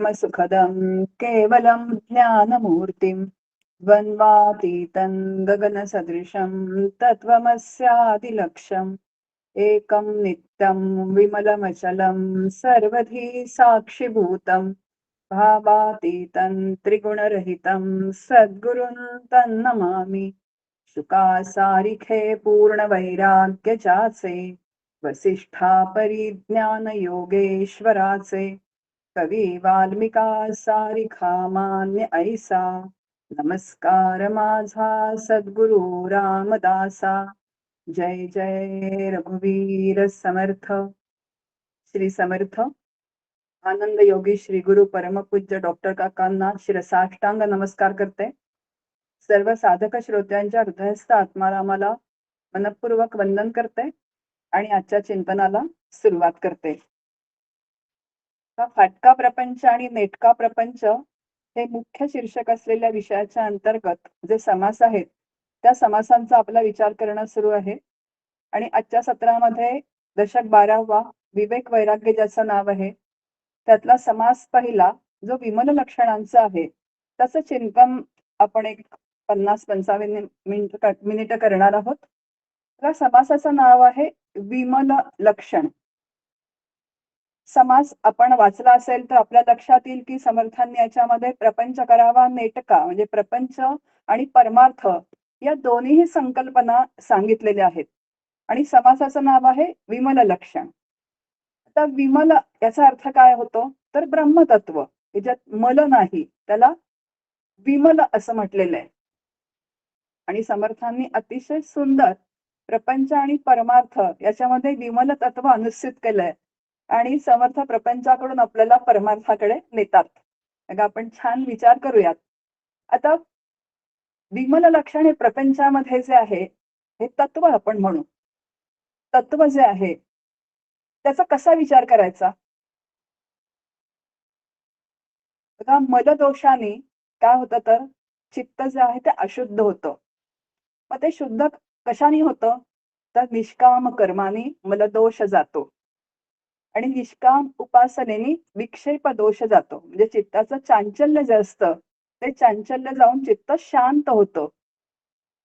परमसुखदं केवलं ज्ञानमूर्तिं द्वन्द्वातीतं गगनसदृशं तत्त्वमस्यादिलक्ष्यम् एकं नित्यं विमलमचलं सर्वधी साक्षिभूतं भावातीतं त्रिगुणरहितं सद्गुरुं तन्नमामि। शुकासारिखे पूर्णवैराग्यजाचे वसिष्ठा परिज्ञान योगेश्वराचे कवी वाल्मिका सारिखा मान्य ऐसा नमस्कार माझा सद्गुरु रामदासा। जय जय रघुवीर समर्थ। श्री समर्थ आनंद योगी श्री गुरु परमपूज्य डॉक्टर काकांना शिरसाष्टांग नमस्कार करते। सर्व साधक श्रोत्यांच्या हृदयस्थ आत्माला मला मनपूर्वक वंदन करते आणि आजच्या चिंतनाला सुरुवात करते। फाटका प्रपंच आणि नेटका प्रपंच हे मुख्य शीर्षक असलेल्या विषयाच्या अंतर्गत जे समास आहेत त्या समासांचा आपला विचार करणं सुरू आहे। आणि आजच्या सत्रामध्ये दशक 12वा विवेक वैराग्य ज्याचं नाव आहे त्यातला समास पहिला जो विमल लक्षणांचा आहे त्याचं चिंतन आपण एक 50-55 मिनिट करणार आहोत। त्या समासाचं नाव आहे विमल लक्षण। समास आपण वाचला असेल तर आपल्या लक्षात येईल की समर्थांनी याच्यामध्ये प्रपंच करावा नेटका म्हणजे प्रपंच आणि परमार्थ या दोन्ही संकल्पना सांगितलेल्या आहेत आणि समासाचं नाव आहे विमल लक्षण। आता विमल याचा अर्थ काय होतो तर ब्रह्मतत्व याच्यात मल नाही त्याला विमल असं म्हटलेलं आहे। आणि समर्थांनी अतिशय सुंदर प्रपंच आणि परमार्थ याच्यामध्ये विमल तत्व अनुस्थित केलंय आणि समर्थ प्रपंचाकडून आपल्याला परमार्थाकडे नेतात। मग आपण छान विचार करूयात। आता विमल लक्षण हे प्रपंचामध्ये जे आहे हे तत्व आपण म्हणू। तत्व जे आहे त्याचा कसा विचार करायचा बघा। मलदोषाने काय होतं तर चित्त जे आहे ते अशुद्ध होतं। मग ते शुद्ध कशाने होतं तर निष्काम कर्माने मलदोष जातो आणि निष्काम उपासनेने विक्षेप दोष जातो। म्हणजे चित्ताचं चांचल्य जे असतं ते चांचल्य जाऊन चित्त शांत होतं।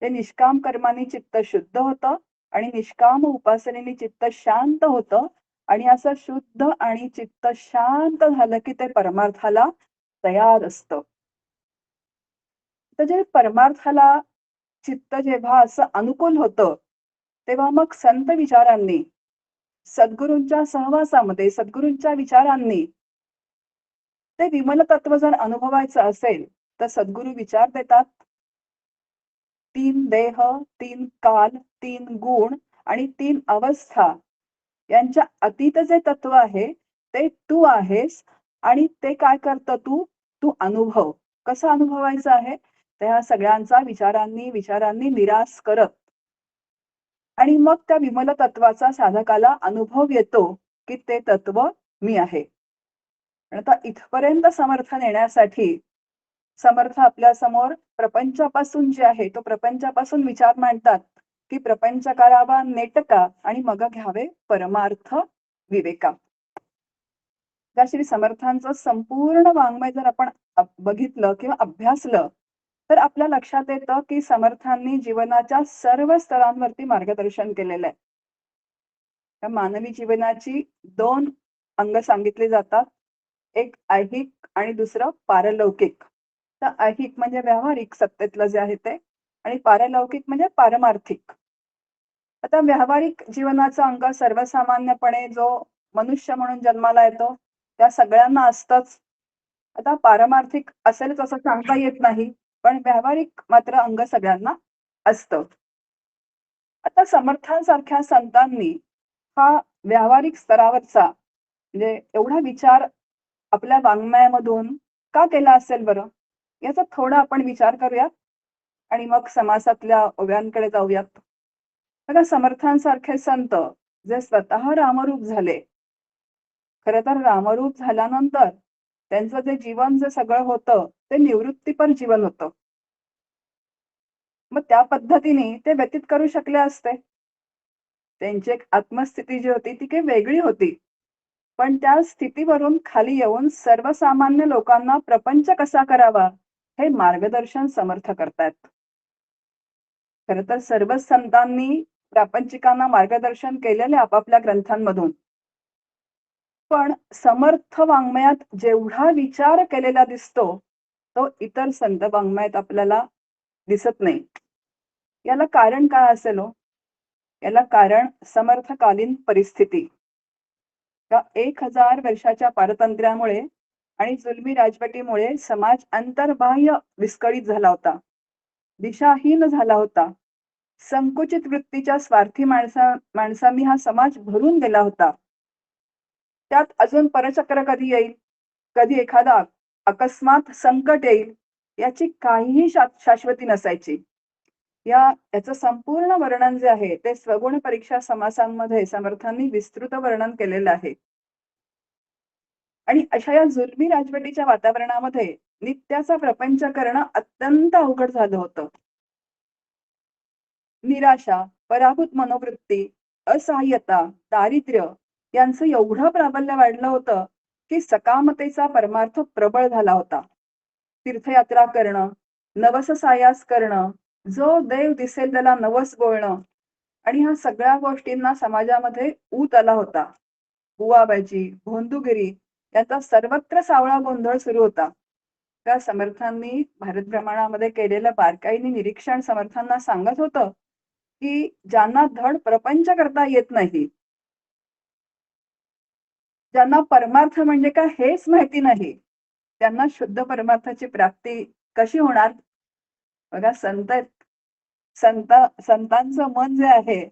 ते निष्काम कर्माने चित्त शुद्ध होतं आणि निष्काम उपासनेने चित्त शांत होतं आणि असं शुद्ध आणि चित्त शांत झालं की ते परमार्थाला तयार असतं। तर जे परमार्थाला चित्त जेव्हा असं अनुकूल होतं तेव्हा मग संत विचारांनी सद्गुरूंच्या सहवासामध्ये सद्गुरूंच्या विचारांनी ते विमल तत्व जर अनुभवायचं असेल तर सद्गुरू विचार देतात। 3 देह, 3 काल, 3 गुण आणि 3 अवस्था यांच्या अतीत जे तत्व आहे ते तू आहेस आणि ते काय करतं तू अनुभव कसा अनुभवायचा आहे त्या सगळ्यांचा विचारांनी निराश करत आणि मग त्या विमल तत्वाचा साधकाला अनुभव येतो की ते तत्व मी आहे। आता इथपर्यंत समर्थन येण्यासाठी समर्थ आपल्या समोर प्रपंचापासून जे आहे तो प्रपंचापासून विचार मांडतात की प्रपंच करावा नेटका आणि मग घ्यावे परमार्थ विवेका। त्या श्री समर्थांचं संपूर्ण वाङ्मय जर आपण बघितलं किंवा अभ्यासलं तर आपल्या लक्षात येतं की समर्थांनी जीवनाच्या सर्व स्तरांवरती मार्गदर्शन केलेलं आहे। त्या मानवी जीवनाची 2 अंग सांगितली जातात, एक ऐहिक आणि दुसरं पारलौकिक। तर ऐहिक म्हणजे व्यावहारिक सत्तेतलं जे आहे ते आणि पारलौकिक म्हणजे पारमार्थिक। आता व्यावहारिक जीवनाचा अंग सर्वसामान्यपणे जो मनुष्य म्हणून जन्माला येतो त्या सगळ्यांना असतंच। आता पारमार्थिक असेलच असं सांगता येत नाही पण व्यावहारिक मात्र अंग सगळ्यांना असतं। आता समर्थांसारख्या संतांनी हा व्यावहारिक स्तरावरचा म्हणजे एवढा विचार आपल्या वाङ्मयामधून का केला असेल बरं याचा थोडा आपण विचार करूयात आणि मग समासातल्या ओव्यांकडे जाऊयात। बघा समर्थांसारखे संत जे स्वतः रामरूप झाले खरं तर रामरूप झाल्यानंतर त्यांचं जे जीवन जे सगळं होतं ते निवृत्तीपर जीवन होतं। मग त्या पद्धतीने ते व्यतीत करू शकले असते। त्यांची एक आत्मस्थिती जी होती ती काही वेगळी होती पण त्या स्थितीवरून खाली येऊन सर्वसामान्य लोकांना प्रपंच कसा करावा हे मार्गदर्शन समर्थ करतायत. खरं तर सर्वच संतांनी प्रापंचिकांना मार्गदर्शन केलेले आपापल्या ग्रंथांमधून. पण समर्थ वाङ्मयात जेवढा विचार केलेला दिसतो, तो इतर संत वाङ्मयात आपल्याला दिसत नाही. याला कारण काय असेल हो? याला कारण समर्थकालीन परिस्थिती. का 1000 वर्षाच्या पारतंत्र्यामुळे आणि जुलमी राजवटीमुळे समाज अंतर्बाह्य विस्कळीत झाला होता. दिशाहीन झाला होता. संकुचित वृत्तीच्या स्वार्थी माणसांनी हा समाज भरून गेला होता. त्यात अजून परचक्र कधी येईल, कधी एखादा अकस्मात संकट येईल, याची काहीही शाश्वती नसायची. याचं संपूर्ण वर्णन जे आहे ते स्वगुण परीक्षा समासांमध्ये समर्थांनी विस्तृत वर्णन केलेलं आहे. आणि अशा या जुलमी राजवटीच्या वातावरणामध्ये नित्याचा प्रपंच करणं अत्यंत अवघड झालं होतं. निराशा, पराभूत मनोवृत्ती, असहाय्यता, दारिद्र्य यांचं एवढं प्राबल्य वाढलं होतं की सकामतेचा परमार्थ प्रबळ झाला होता. तीर्थयात्रा करणं, नवस सायास करणं, जो देव दिसेल त्याला नवस बोलणं आणि ह्या सगळ्या गोष्टींना समाजामध्ये ऊत आला होता. बुवाबाजी, भोंदूगिरी याचा सर्वत्र सावळा गोंधळ सुरू होता. त्या समर्थांनी भारत भ्रमणामध्ये केलेलं बारकाईने निरीक्षण समर्थांना सांगत होतं की ज्यांना धड प्रपंच करता येत नाही, ज्यांना परमार्थ म्हणजे काय हेच माहिती नाही, त्यांना शुद्ध परमार्थाची प्राप्ती कशी होणार? बघा संतांचं मन जे आहे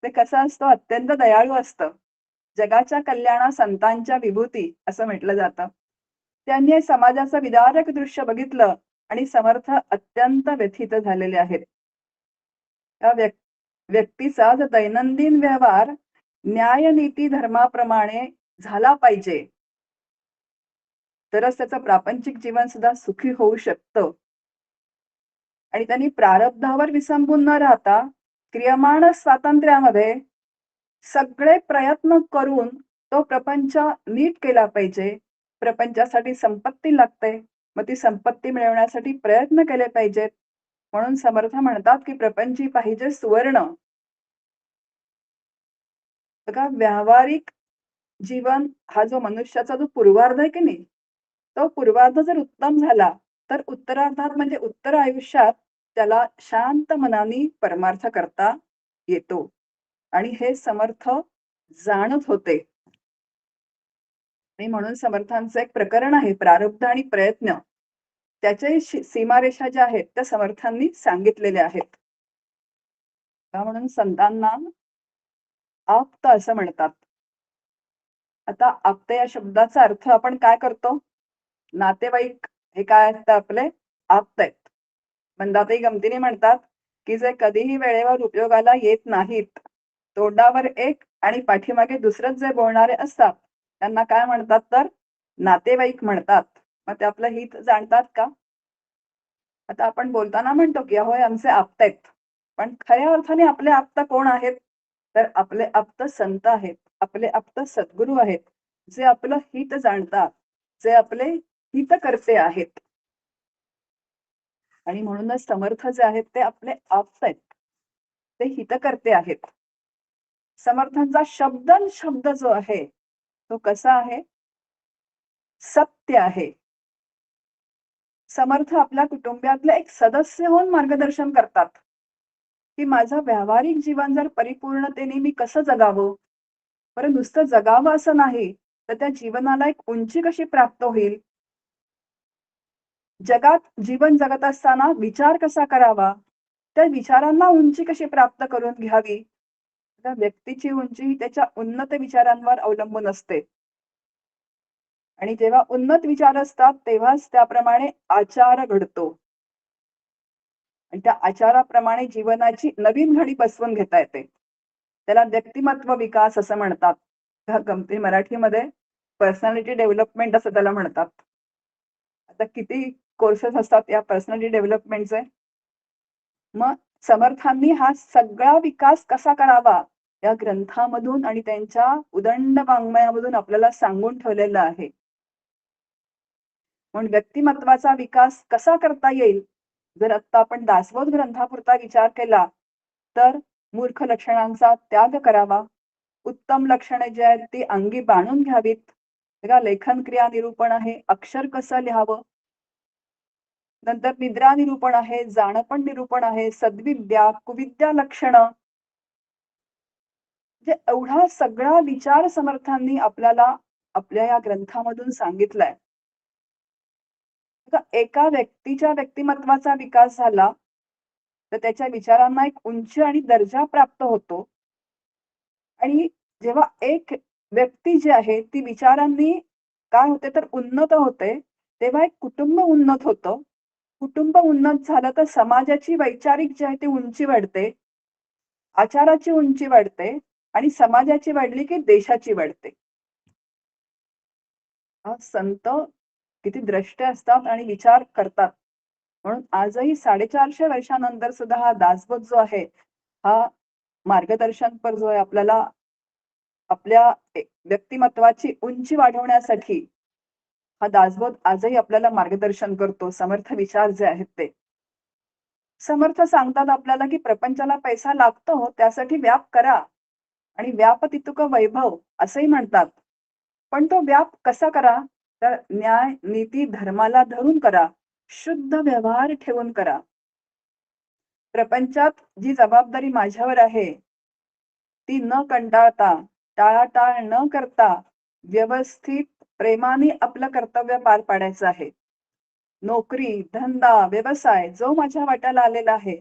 ते कसं असतं, अत्यंत दयाळू असतं. जगाच्या कल्याणा संतांच्या विभूती असं म्हटलं जातं. त्यांनी समाजाचं विदारक दृश्य बघितलं आणि समर्थ अत्यंत व्यथित झालेले आहेत. त्या व्यक्तीचा दैनंदिन व्यवहार न्याय नीती धर्माप्रमाणे झाला पाहिजे, तरच त्याचं प्रापंचिक जीवन सुद्धा सुखी होऊ शकतं. आणि त्यांनी प्रारब्धावर विसंबून न राहता क्रियमाण स्वातंत्र्यामध्ये सगळे प्रयत्न करून तो प्रपंच नीट केला पाहिजे. प्रपंचासाठी संपत्ती लागते, मग ती संपत्ती मिळवण्यासाठी प्रयत्न केले पाहिजेत. म्हणून समर्थ म्हणतात की प्रपंची पाहिजे सुवर्ण. बघा, व्यावहारिक जीवन हा जो मनुष्याचा जो पूर्वार्ध आहे की नाही, तो पूर्वार्ध जर उत्तम झाला तर उत्तरार्धात म्हणजे उत्तर आयुष्यात त्याला शांत मनाने परमार्थ करता येतो. आणि हे समर्थ जाणत होते. आणि म्हणून समर्थांचं एक प्रकरण आहे प्रारब्ध आणि प्रयत्न. त्याचे सीमारेषा ज्या आहेत त्या समर्थांनी सांगितलेल्या आहेत. म्हणून संतांना आप्त असं म्हणतात. आता आप्त या शब्दाचा अर्थ आपण काय करतो? नातेवाईक हे काय असतं? आपले आप्त आहेत. मंदाताई गमतीने म्हणतात की जे कधीही वेळेवर उपयोगाला येत नाहीत, तोंडावर एक आणि पाठीमागे दुसरंच जे बोलणारे असतात, त्यांना काय म्हणतात तर नातेवाईक म्हणतात. मग ते आपलं हित जाणतात का? आता आपण बोलताना म्हणतो की होय आमचे आप्त आहेत, पण खऱ्या अर्थाने आपले आप्त कोण आहेत? तर आपले आप्त संत आहेत, आपले आप्त सद्गुरू आहेत, जे आपलं हित जाणतात, जे आपले हितकर्ते आहेत. आणि म्हणूनच समर्थ जे आहेत ते आपले आप्त आहेत, ते हितकर्ते आहेत. समर्थांचा शब्द जो आहे तो कसा आहे? सत्य आहे. समर्थ आपल्या कुटुंबातले एक सदस्य होऊन मार्गदर्शन करतात की माझं व्यावहारिक जीवन जर परिपूर्णतेने मी कसं जगावं. बरं, नुसतं जगावं असं नाही, तर त्या जीवनाला एक उंची कशी प्राप्त होईल, जगात जीवन जगत असताना विचार कसा करावा, त्या विचारांना उंची कशी प्राप्त करून घ्यावी. त्या व्यक्तीची उंची ही त्याच्या उन्नत विचारांवर अवलंबून असते. आणि जेव्हा उन्नत विचार असतात तेव्हाच त्याप्रमाणे आचार घडतो. आणि त्या आचाराप्रमाणे जीवनाची नवीन घडी बसवून घेता येते. त्याला व्यक्तिमत्व विकास असं म्हणतात. गमती मराठीमध्ये पर्सनॅलिटी डेव्हलपमेंट असं त्याला म्हणतात. आता किती कोर्सेस असतात या पर्सनॅलिटी डेव्हलपमेंटचे. मग समर्थांनी हा सगळा विकास कसा करावा या ग्रंथामधून आणि त्यांच्या उदंड वाङ्मयामधून आपल्याला सांगून ठेवलेलं आहे. म्हणून व्यक्तिमत्वाचा विकास कसा करता येईल, जर आता आपण दासबोध ग्रंथापुरता विचार केला, तर मूर्ख लक्षणांचा त्याग करावा. उत्तम लक्षणे जी आहेत ती अंगी बाणून घ्यावीत. बघा, लेखन क्रिया निरूपण आहे, अक्षर कसं लिहावं. नंतर निद्रा निरूपण आहे, जाणपण निरूपण आहे, सद्विद्या, कुविद्या लक्षणं. म्हणजे एवढा सगळा विचार समर्थांनी आपल्याला आपल्या या ग्रंथामधून सांगितलाय. बघा, एका व्यक्तीच्या व्यक्तिमत्वाचा विकास झाला, तर त्याच्या विचारांना एक उंची आणि दर्जा प्राप्त होतो. आणि जेव्हा एक व्यक्ती जी आहे ती विचारांनी काय होते तर उन्नत होते, तेव्हा एक कुटुंब उन्नत होतं. कुटुंब उन्नत झालं तर समाजाची वैचारिक जी आहे ती उंची वाढते, आचाराची उंची वाढते आणि समाजाची वाढली की देशाची वाढते. हा संत किती द्रष्टे असतात आणि विचार करतात. म्हणून आजही 450 वर्षानंतर सुद्धा हा दासबोध जो आहे, हा मार्गदर्शनपर जो आहे आपल्याला आपल्या व्यक्तिमत्वाची उंची वाढवण्यासाठी हा दासबोध आजही आपल्याला मार्गदर्शन करतो. समर्थ विचार जे आहेत ते. समर्थ सांगतात आपल्याला की प्रपंचाला पैसा लागतो, त्यासाठी व्याप करा आणि व्याप तितुक वैभव असंही म्हणतात. पण तो व्याप कसा करा? तर न्याय, नीती, धर्माला धरून करा. शुद्ध व्यवहार ठेवून करा. प्रपंचात जी जबाबदारी माझ्यावर आहे, ती न कंटाळता, टाळाटाळ न करता व्यवस्थित प्रेमाने आपलं कर्तव्य पार पाडायचं आहे. नोकरी, धंदा, व्यवसाय जो माझ्या वाट्याला आलेला आहे,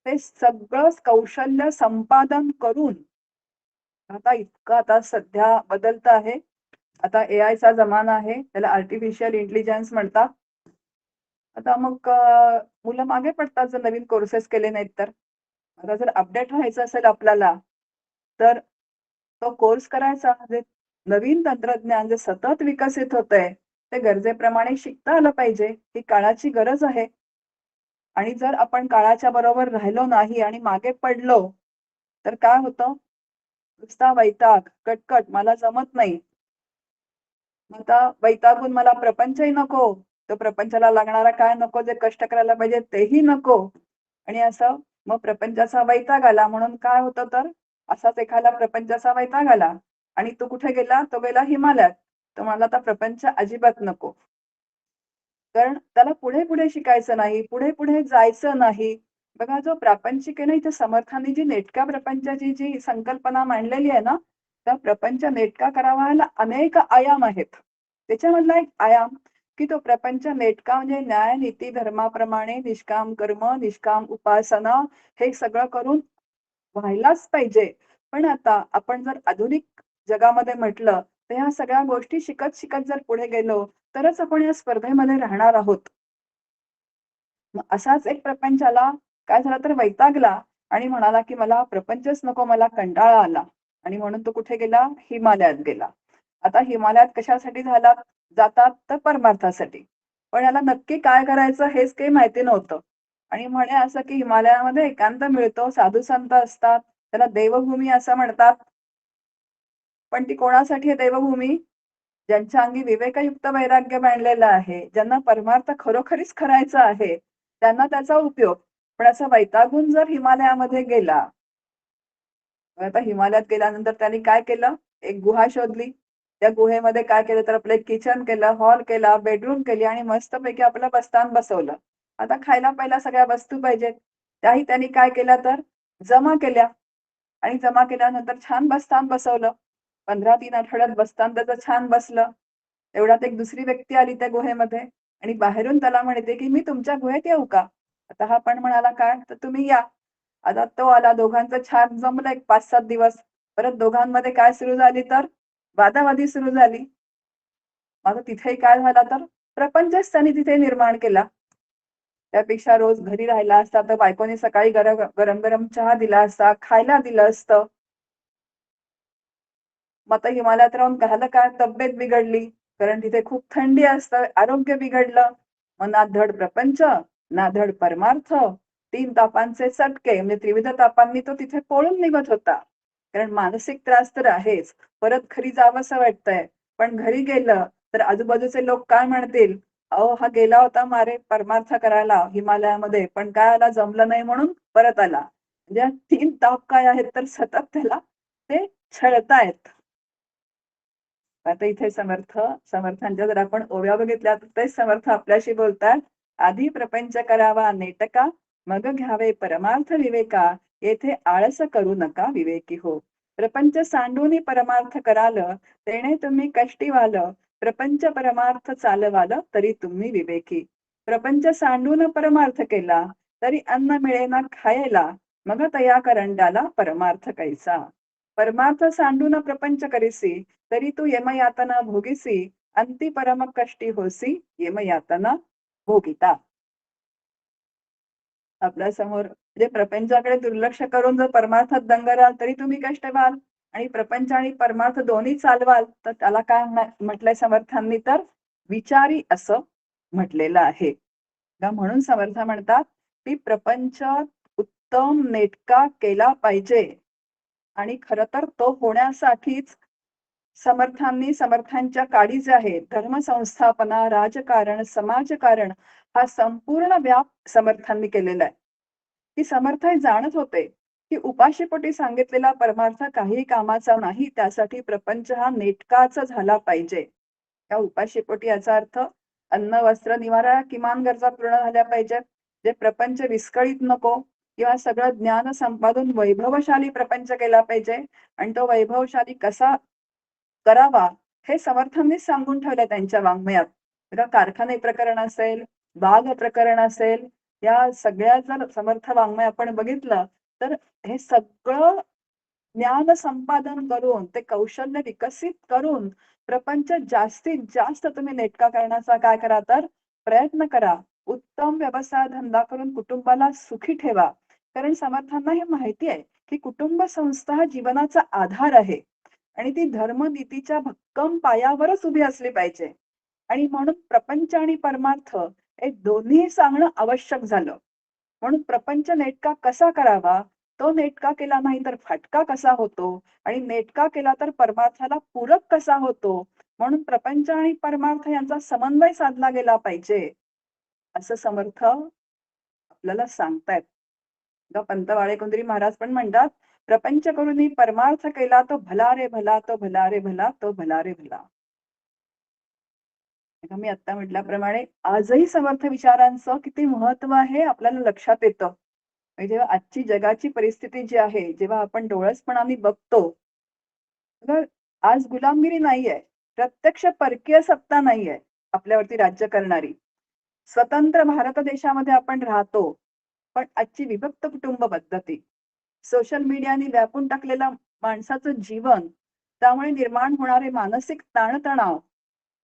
ते सगळं कौशल्य संपादन करून आता सध्या बदलत आहे. आता एआयचा जमाना आहे. त्याला आर्टिफिशियल इंटेलिजन्स म्हणतात. आता मग मुलं मागे पडतात जर नवीन कोर्सेस केले नाहीत तर. आता जर अपडेट राहायचं असेल आपल्याला, तर तो कोर्स करायचा. जे नवीन तंत्रज्ञान जे सतत विकसित होतंय, ते गरजेप्रमाणे शिकता आलं पाहिजे. ही काळाची गरज आहे. आणि जर आपण काळाच्या बरोबर राहिलो नाही आणि मागे पडलो, तर काय होतं? नुसता वैताग, कटकट, मला जमत नाही. आता वैतागून मला प्रपंचही नको, तो प्रपंचाला लागणारा काय नको, जे कष्ट करायला पाहिजे तेही नको. आणि असं मग प्रपंचाचा वैताग आला म्हणून काय होतं तर असाच एखादा प्रपंचाचा वैताग आला आणि तो कुठे गेला? तो गेला हिमालयात. तो म्हणाला आता प्रपंच अजिबात नको. कारण त्याला पुढे-पुढे शिकायचं नाही, पुढे-पुढे जायचं नाही. बघा, जो प्रापंचिक आहे ना, इथे समर्थांनी जी नेटक्या प्रपंचाची जी संकल्पना मांडलेली आहे ना, त्या प्रपंच नेटका करावायला अनेक आयाम आहेत. त्याच्यामधला एक आयाम, की तो प्रपंच नेटका म्हणजे न्याय, नीती, धर्माप्रमाणे निष्काम कर्म, निष्काम उपासना हे सगळं करून व्हायलाच पाहिजे. पण आता आपण जर आधुनिक जगामध्ये म्हटलं, तर ह्या सगळ्या गोष्टी शिकत-शिकत जर पुढे गेलो, तरच आपण या स्पर्धेमध्ये राहणार आहोत. मग असाच एक प्रपंचाला काय झालं तर वैतागला आणि म्हणाला, की मला हा प्रपंचच नको, मला कंटाळा आला. आणि म्हणून तो कुठे गेला? हिमालयात गेला. आता हिमालयात कशासाठी जातात? तर परमार्थासाठी. पण याला नक्की काय करायचं हेच काही माहिती नव्हतं. आणि म्हणे असं, की हिमालयामध्ये एकांत मिळतो, साधू संत असतात, त्याला देवभूमी असं म्हणतात. पण ती कोणासाठी आहे देवभूमी? ज्यांच्या अंगी विवेकयुक्त वैराग्य बांधलेलं आहे, ज्यांना परमार्थ खरोखरीच करायचा आहे, त्यांना त्याचा उपयोग. पण असं वैतागून जर हिमालयामध्ये गेला, मग आता हिमालयात गेल्यानंतर त्यांनी काय केलं? एक गुहा शोधली. त्या गुहेमध्ये काय केलं तर आपलं एक किचन केलं, हॉल केला, बेडरूम केली आणि मस्तपैकी आपलं बस्तान बसवलं. आता खायला प्यायला सगळ्या वस्तू पाहिजेत. त्याही त्यांनी काय केलं तर जमा केल्या आणि जमा केल्यानंतर छान बस्तान बसवलं. 15-3 आठवड्यात बस्तान त्याचं छान बसलं. तेवढ्यात एक दुसरी व्यक्ती आली त्या गुहेमध्ये आणि बाहेरून त्याला म्हणते, की "मी तुमच्या गुहेत येऊ का?" आता हा पण म्हणाला, "काय? तर तुम्ही या." आता तो आला. दोघांचं छान जमलं एक 5-7 दिवस. परत दोघांमध्ये काय सुरू झाली तर वादावादी सुरू झाली. आता तिथेही काय झालं तर प्रपंचच त्यांनी तिथे निर्माण केला. त्यापेक्षा रोज घरी राहिला असता तर बायकोने सकाळी गरम-गरम चहा दिला असता, खायला दिलं असतं. मग आता हिमालयात राहून झालं काय? तब्येत बिघडली. कारण तिथे खूप थंडी असतं, आरोग्य बिघडलं. मग ना धड प्रपंच, ना धड परमार्थ. 3 तापांचे चटके म्हणजे त्रिविध तापांनी तो तिथे पळून निघत होता. कारण मानसिक त्रास तर आहेच, परत घरी जावंसं वाटतंय, पण घरी गेलं तर आजूबाजूचे लोक काय म्हणतील, अहो हा गेला होता मारे परमार्थ करायला हिमालयामध्ये, पण काय आला जमलं नाही म्हणून परत आला. म्हणजे 3 ताप काय आहेत तर सतत त्याला ते छळतायत. आता इथे समर्थांच्या जर आपण ओव्या बघितल्या तर तेच समर्थ आपल्याशी बोलतात. आधी प्रपंच करावा नेटका, मग घ्यावे परमार्थ विवेका, येथे आळस करू नका विवेकी हो. प्रपंच सांडूनी परमार्थ कराल, तेणे तुम्ही कष्टी व्हाल, प्रपंच परमार्थ चालवाल तरी तुम्ही विवेकी. प्रपंच सांडून परमार्थ केला, तरी अन्न मिळेना खायला, मग तया करंडाला परमार्थ कैसा. परमार्थ सांडून प्रपंच करीसी, तरी तू यमयातना भोगीसी, अंती परम कष्टी होसी यमयातना भोगिता. आपल्या समोर म्हणजे प्रपंचाकडे दुर्लक्ष करून जर परमार्थात दंग राहाल तरी तुम्ही कष्ट व्हाल, आणि प्रपंच आणि परमार्थ दोन्ही चालवाल तर त्याला काय म्हटलंय समर्थांनी, तर विचारी असं म्हटलेलं आहे. म्हणून समर्थ म्हणतात की प्रपंच उत्तम नेटका केला पाहिजे, आणि खरं तर तो होण्यासाठीच समर्थांच्या काळी जे आहे धर्मसंस्थापना, राजकारण, समाजकारण हा संपूर्ण व्याप समर्थांनी केलेला आहे. की समर्थ हे जाणत होते की उपाशीपोटी सांगितलेला परमार्थ काही कामाचा नाही, त्यासाठी प्रपंच हा नेटकाचा झाला पाहिजे. त्या उपाशीपोटी याचा अर्थ अन्न, वस्त्र, निवारा किमान गरजा पूर्ण झाल्या पाहिजेत. जे प्रपंच विस्कळीत नको, किंवा सगळं ज्ञान संपादून वैभवशाली प्रपंच केला पाहिजे, आणि तो वैभवशाली कसा करावा हे समर्थांनीच सांगून ठेवलं त्यांच्या वाङ्मयात. बघा, कारखाने प्रकरण असेल, बाग प्रकरण असेल, या सगळ्या जर समर्थ वाङ्मय आपण बघितलं तर हे सगळं ज्ञान संपादन करून, ते कौशल्य विकसित करून प्रपंच जास्तीत जास्त तुम्ही नेटका करण्याचा काय करा तर प्रयत्न करा. उत्तम व्यवसाय धंदा करून कुटुंबाला सुखी ठेवा. कारण समर्थांना हे माहिती आहे की कुटुंब संस्था हा जीवनाचा आधार आहे, आणि ती धर्मनीतीच्या भक्कम पायावरच उभी असली पाहिजे. आणि म्हणून प्रपंच आणि परमार्थ हे दोन्ही सांगणं आवश्यक झालं. म्हणून प्रपंच नेटका कसा करावा, तो नेटका केला नाही तर फाटका कसा होतो, आणि नेटका केला तर परमार्थाला पूरक कसा होतो, म्हणून प्रपंच आणि परमार्थ यांचा समन्वय साधला गेला पाहिजे, असं समर्थ आपल्याला सांगतायत. पंत वाळेकुंद्री महाराज पण म्हणतात, प्रपंच करून परमार्थ केला तो भला रे भला, तो भला रे भला, तो भला रे भला. मी आता म्हटल्याप्रमाणे आजही समर्थ विचारांचं किती महत्व आहे आपल्याला लक्षात येतं. म्हणजे जेव्हा आजची जगाची परिस्थिती जी आहे, जेव्हा आपण डोळसपणाने बघतो, तर आज गुलामगिरी नाहीये, प्रत्यक्ष परकीय सत्ता नाहीये आपल्यावरती राज्य करणारी. स्वतंत्र भारत देशामध्ये आपण राहतो, पण आजची विभक्त कुटुंब पद्धती, सोशल मीडियाने व्यापून टाकलेलं माणसाचं जीवन, त्यामुळे निर्माण होणारे मानसिक ताणतणाव,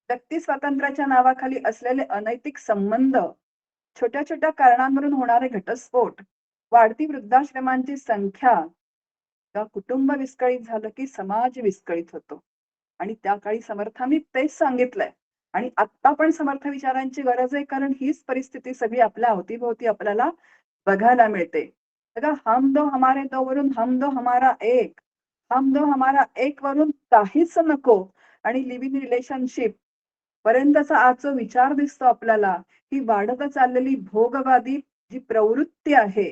व्यक्ती स्वातंत्र्याच्या नावाखाली असलेले अनैतिक संबंध, छोट्या छोट्या कारणांवरून होणारे घटस्फोट, वाढती वृद्धाश्रमांची संख्या, कुटुंब विस्कळीत झालं की समाज विस्कळीत होतो. आणि त्या काळी समर्थांनी तेच सांगितलंय, आणि आता पण समर्थ विचारांची गरज आहे, कारण हीच परिस्थिती सगळी आपल्या अवतीभोवती आपल्याला बघायला मिळते. बघा, हम दो हमारे दो वरून हम दो हमारा एक, हम दो हमारा एक वरून काहीच नको, आणि लिव्ह इन रिलेशनशिप पर्यंतचा आज जो विचार दिसतो आपल्याला, ही वाढत चाललेली भोगवादी जी प्रवृत्ती आहे.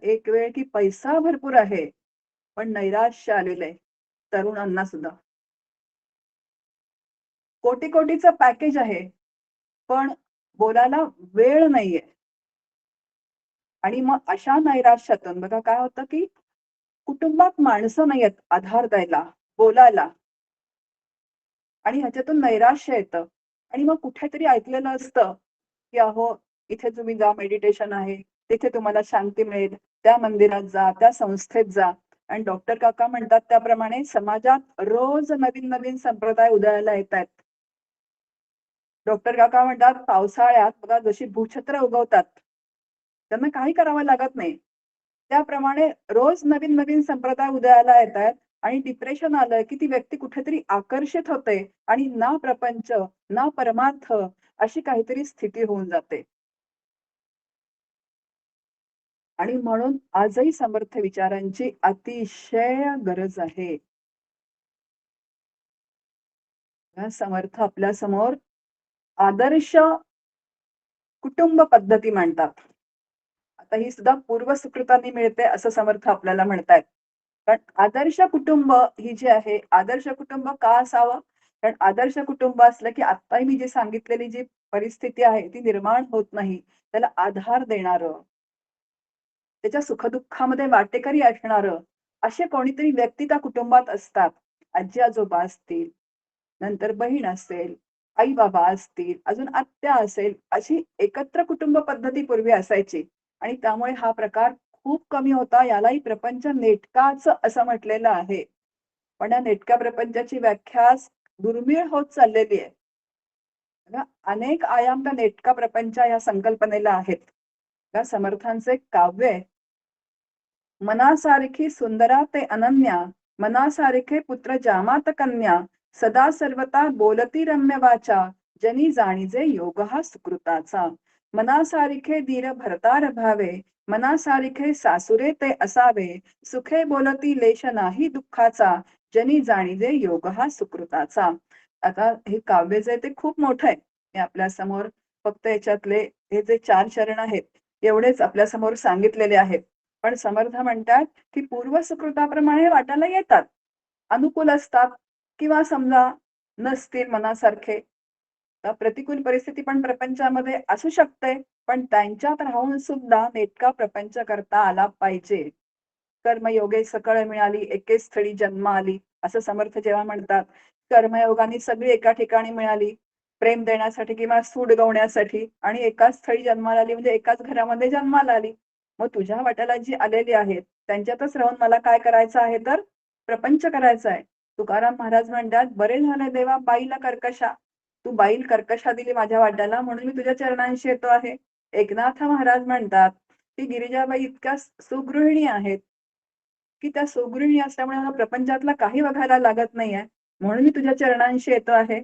एक वेळ की पैसा भरपूर आहे, पण नैराश्य आलेलं आहे तरुणांना सुद्धा. कोटी कोटीचं पॅकेज आहे, पण बोलायला वेळ नाहीये. आणि मग अशा नैराश्यातून बघा काय होतं की कुटुंबात माणसं नाहीयेत आधार द्यायला, बोलायला, आणि ह्याच्यातून नैराश्य येतं. आणि मग कुठेतरी ऐकलेलं असतं की अहो, इथे तुम्ही जा, मेडिटेशन आहे, तिथे तुम्हाला शांती मिळेल, त्या मंदिरात जा, त्या संस्थेत जा. आणि डॉक्टर काका म्हणतात त्याप्रमाणे समाजात रोज नवीन नवीन संप्रदाय उदयाला येत आहेत. डॉक्टर काका म्हणतात पावसाळ्यात बघा जशी भूछत्र उगवतात, त्यांना काही करावं लागत नाही. त्याप्रमाणे रोज नवीन नवीन संप्रदाय उदयाला येत आहेत, आणि डिप्रेशन आलं की ती व्यक्ती कुठेतरी आकर्षित होते, आणि ना प्रपंच ना परमार्थ अशी काहीतरी स्थिती होऊन जाते. आणि म्हणून आजही समर्थ विचारांची अतिशय गरज आहे. या समर्थ आपल्या समोर आदर्श कुटुंब पद्धती मांडतात. आता ही सुद्धा पूर्वसुकृतांनी मिळते असं समर्थ आपल्याला म्हणतायत. कारण आदर्श कुटुंब ही जी आहे, आदर्श कुटुंब का असावं? कारण आदर्श कुटुंब असलं, की आत्ताही मी जी सांगितलेली जी परिस्थिती आहे, ती निर्माण होत नाही. त्याला आधार देणारं, त्याच्या सुख-दुःखामध्ये वाटेकरी असणारं, असे कोणीतरी व्यक्ती त्या कुटुंबात असतात. आजी-आजोबा असतील, नंतर बहीण असेल, आई-बाबा असतील, अजून आत्या असेल, अशी एकत्र कुटुंब पद्धती पूर्वी असायची आणि त्यामुळे हा प्रकार खूप कमी होता. यालाही प्रपंच नेटकाच असं म्हटलेलं आहे. पण या नेटक्या प्रपंचाची व्याख्या दुर्मिळ होत चाललेली आहे. बघा, अनेक आयाम त्या नेटका प्रपंच या संकल्पनेला आहेत. त्या समर्थांचे काव्य आहे, मनासारखी सुंदरा ते अनन्या, मनासारखे पुत्र जामात कन्या, सदा सर्वता बोलती रम्य वाचा, जनी जाणीजे योग हा सुकृताचा. मनासारखे धीर भरतार भावे, मनासारखे सासुरे ते असावे, सुखे बोलती लेश नाही दुःखाचा, जनी जाणीजे योग हा सुकृताचा. आता हे काव्य जे आहे ते खूप मोठं आहे. हे आपल्या समोर फक्त याच्यातले हे जे 4 चरण आहेत, एवढेच आपल्या समोर सांगितलेले आहेत. पण समर्थ म्हणतात, की पूर्वसुकृताप्रमाणे वाटायला येतात. अनुकूल असतात किंवा समजा नसतील मनासारखे. तर प्रतिकूल परिस्थिती पण प्रपंचामध्ये असू शकते. पण त्यांच्यात राहून सुद्धा नेटका प्रपंच करता आला पाहिजे. कर्मयोगे सकळ मिळाली, एके स्थळी जन्म आली, असं समर्थ जेव्हा म्हणतात. कर्मयोगाने सगळी एका ठिकाणी मिळाली, प्रेम देण्यासाठी किंवा सूड गवण्यासाठी आणि एकाच स्थळी जन्माला आली म्हणजे एकाच घरामध्ये जन्माला आली. मग तुझ्या वाट्याला जी आलेली आहेत, त्यांच्यातच राहून मला काय करायचं आहे तर प्रपंच करायचा आहे. तुकाराम महाराज म्हणतात, "बरे झाले देवा बाईला कर्कशा. तू बाईल कर्कशा दिली माझ्या वाट्याला म्हणून मी तुझ्या चरणांशी येतो आहे." एकनाथ महाराज म्हणतात, की गिरिजाबाई इतक्या सुगृहिणी आहेत, की त्या सुगृहिणी असल्यामुळे मला प्रपंचातला काही बघायला लागत नाहीये. म्हणून मी तुझ्या चरणांशी येतो आहे.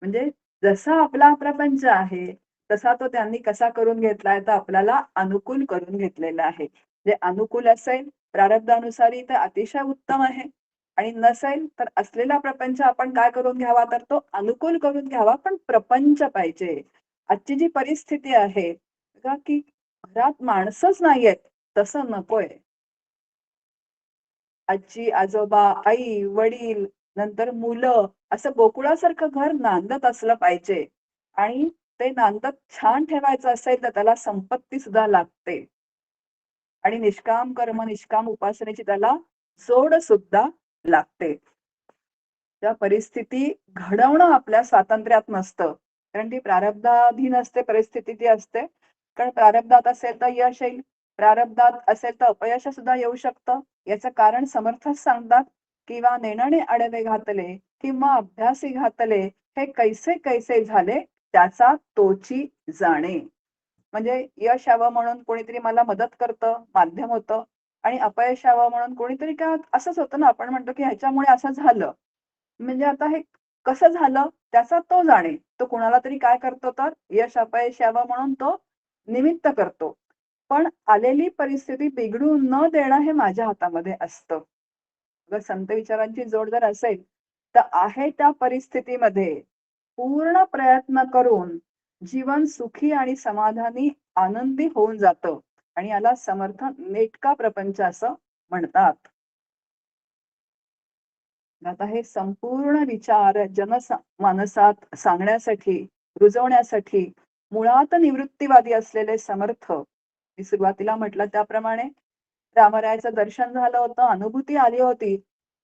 म्हणजे जसा आपला प्रपंच आहे, तसा तो त्यांनी कसा करून घेतलाय, तर आपल्याला अनुकूल करून घेतलेला आहे. जे अनुकूल असेल प्रारब्धानुसारी तर अतिशय उत्तम आहे आणि नसेल तर असलेला प्रपंच आपण काय करून घ्यावा, तर तो अनुकूल करून घ्यावा, पण प्रपंच पाहिजे. आजची जी परिस्थिती आहे बघा, की घरात माणसंच नाहीयेत, तसं नकोय. आजी, आजोबा, आई, वडील, नंतर मुलं असं गोकुळासारखं घर नांदत असलं पाहिजे. आणि ते नांदत छान ठेवायचं असेल तर त्याला संपत्ती सुद्धा लागते. आणि निष्काम कर्म, निष्काम उपासनेची त्याला जोड सुद्धा लागते. त्या परिस्थिती घडवणं आपल्या स्वातंत्र्यात नसतं. कारण ती प्रारब्धाधीन असते, परिस्थिती ती असते. कारण प्रारब्धात असेल तर यश येईल, प्रारब्धात असेल तर अपयश सुद्धा येऊ शकतं. याचं कारण समर्थच सांगतात, किंवा नेणाने आडवे घातले किंवा अभ्यासी घातले, हे कैसे कैसे झाले त्याचा तोची जाणे. म्हणजे यश यावं म्हणून कोणीतरी मला मदत करतं, माध्यम होतं आणि अपयश यावं म्हणून कोणीतरी काय असंच होतं ना, आपण म्हणतो की ह्याच्यामुळे असं झालं. म्हणजे आता हे कसं झालं त्याचा तो जाणे. तो कुणाला तरी काय करतो तर यश अपयश यावं म्हणून तो निमित्त करतो. पण आलेली परिस्थिती बिघडू न देणं हे माझ्या हातामध्ये असतं. जर संत विचारांची जोड जर असेल, तर आहे त्या परिस्थितीमध्ये पूर्ण प्रयत्न करून जीवन सुखी आणि समाधानी, आनंदी होऊन जातं आणि याला समर्थ नेटका प्रपंच असं म्हणतात. आता हे संपूर्ण विचार मानसात सांगण्यासाठी, रुजवण्यासाठी मुळात निवृत्तीवादी असलेले समर्थ, मी सुरुवातीला म्हटलं त्याप्रमाणे रामरायाचं दर्शन झालं होतं, अनुभूती आली होती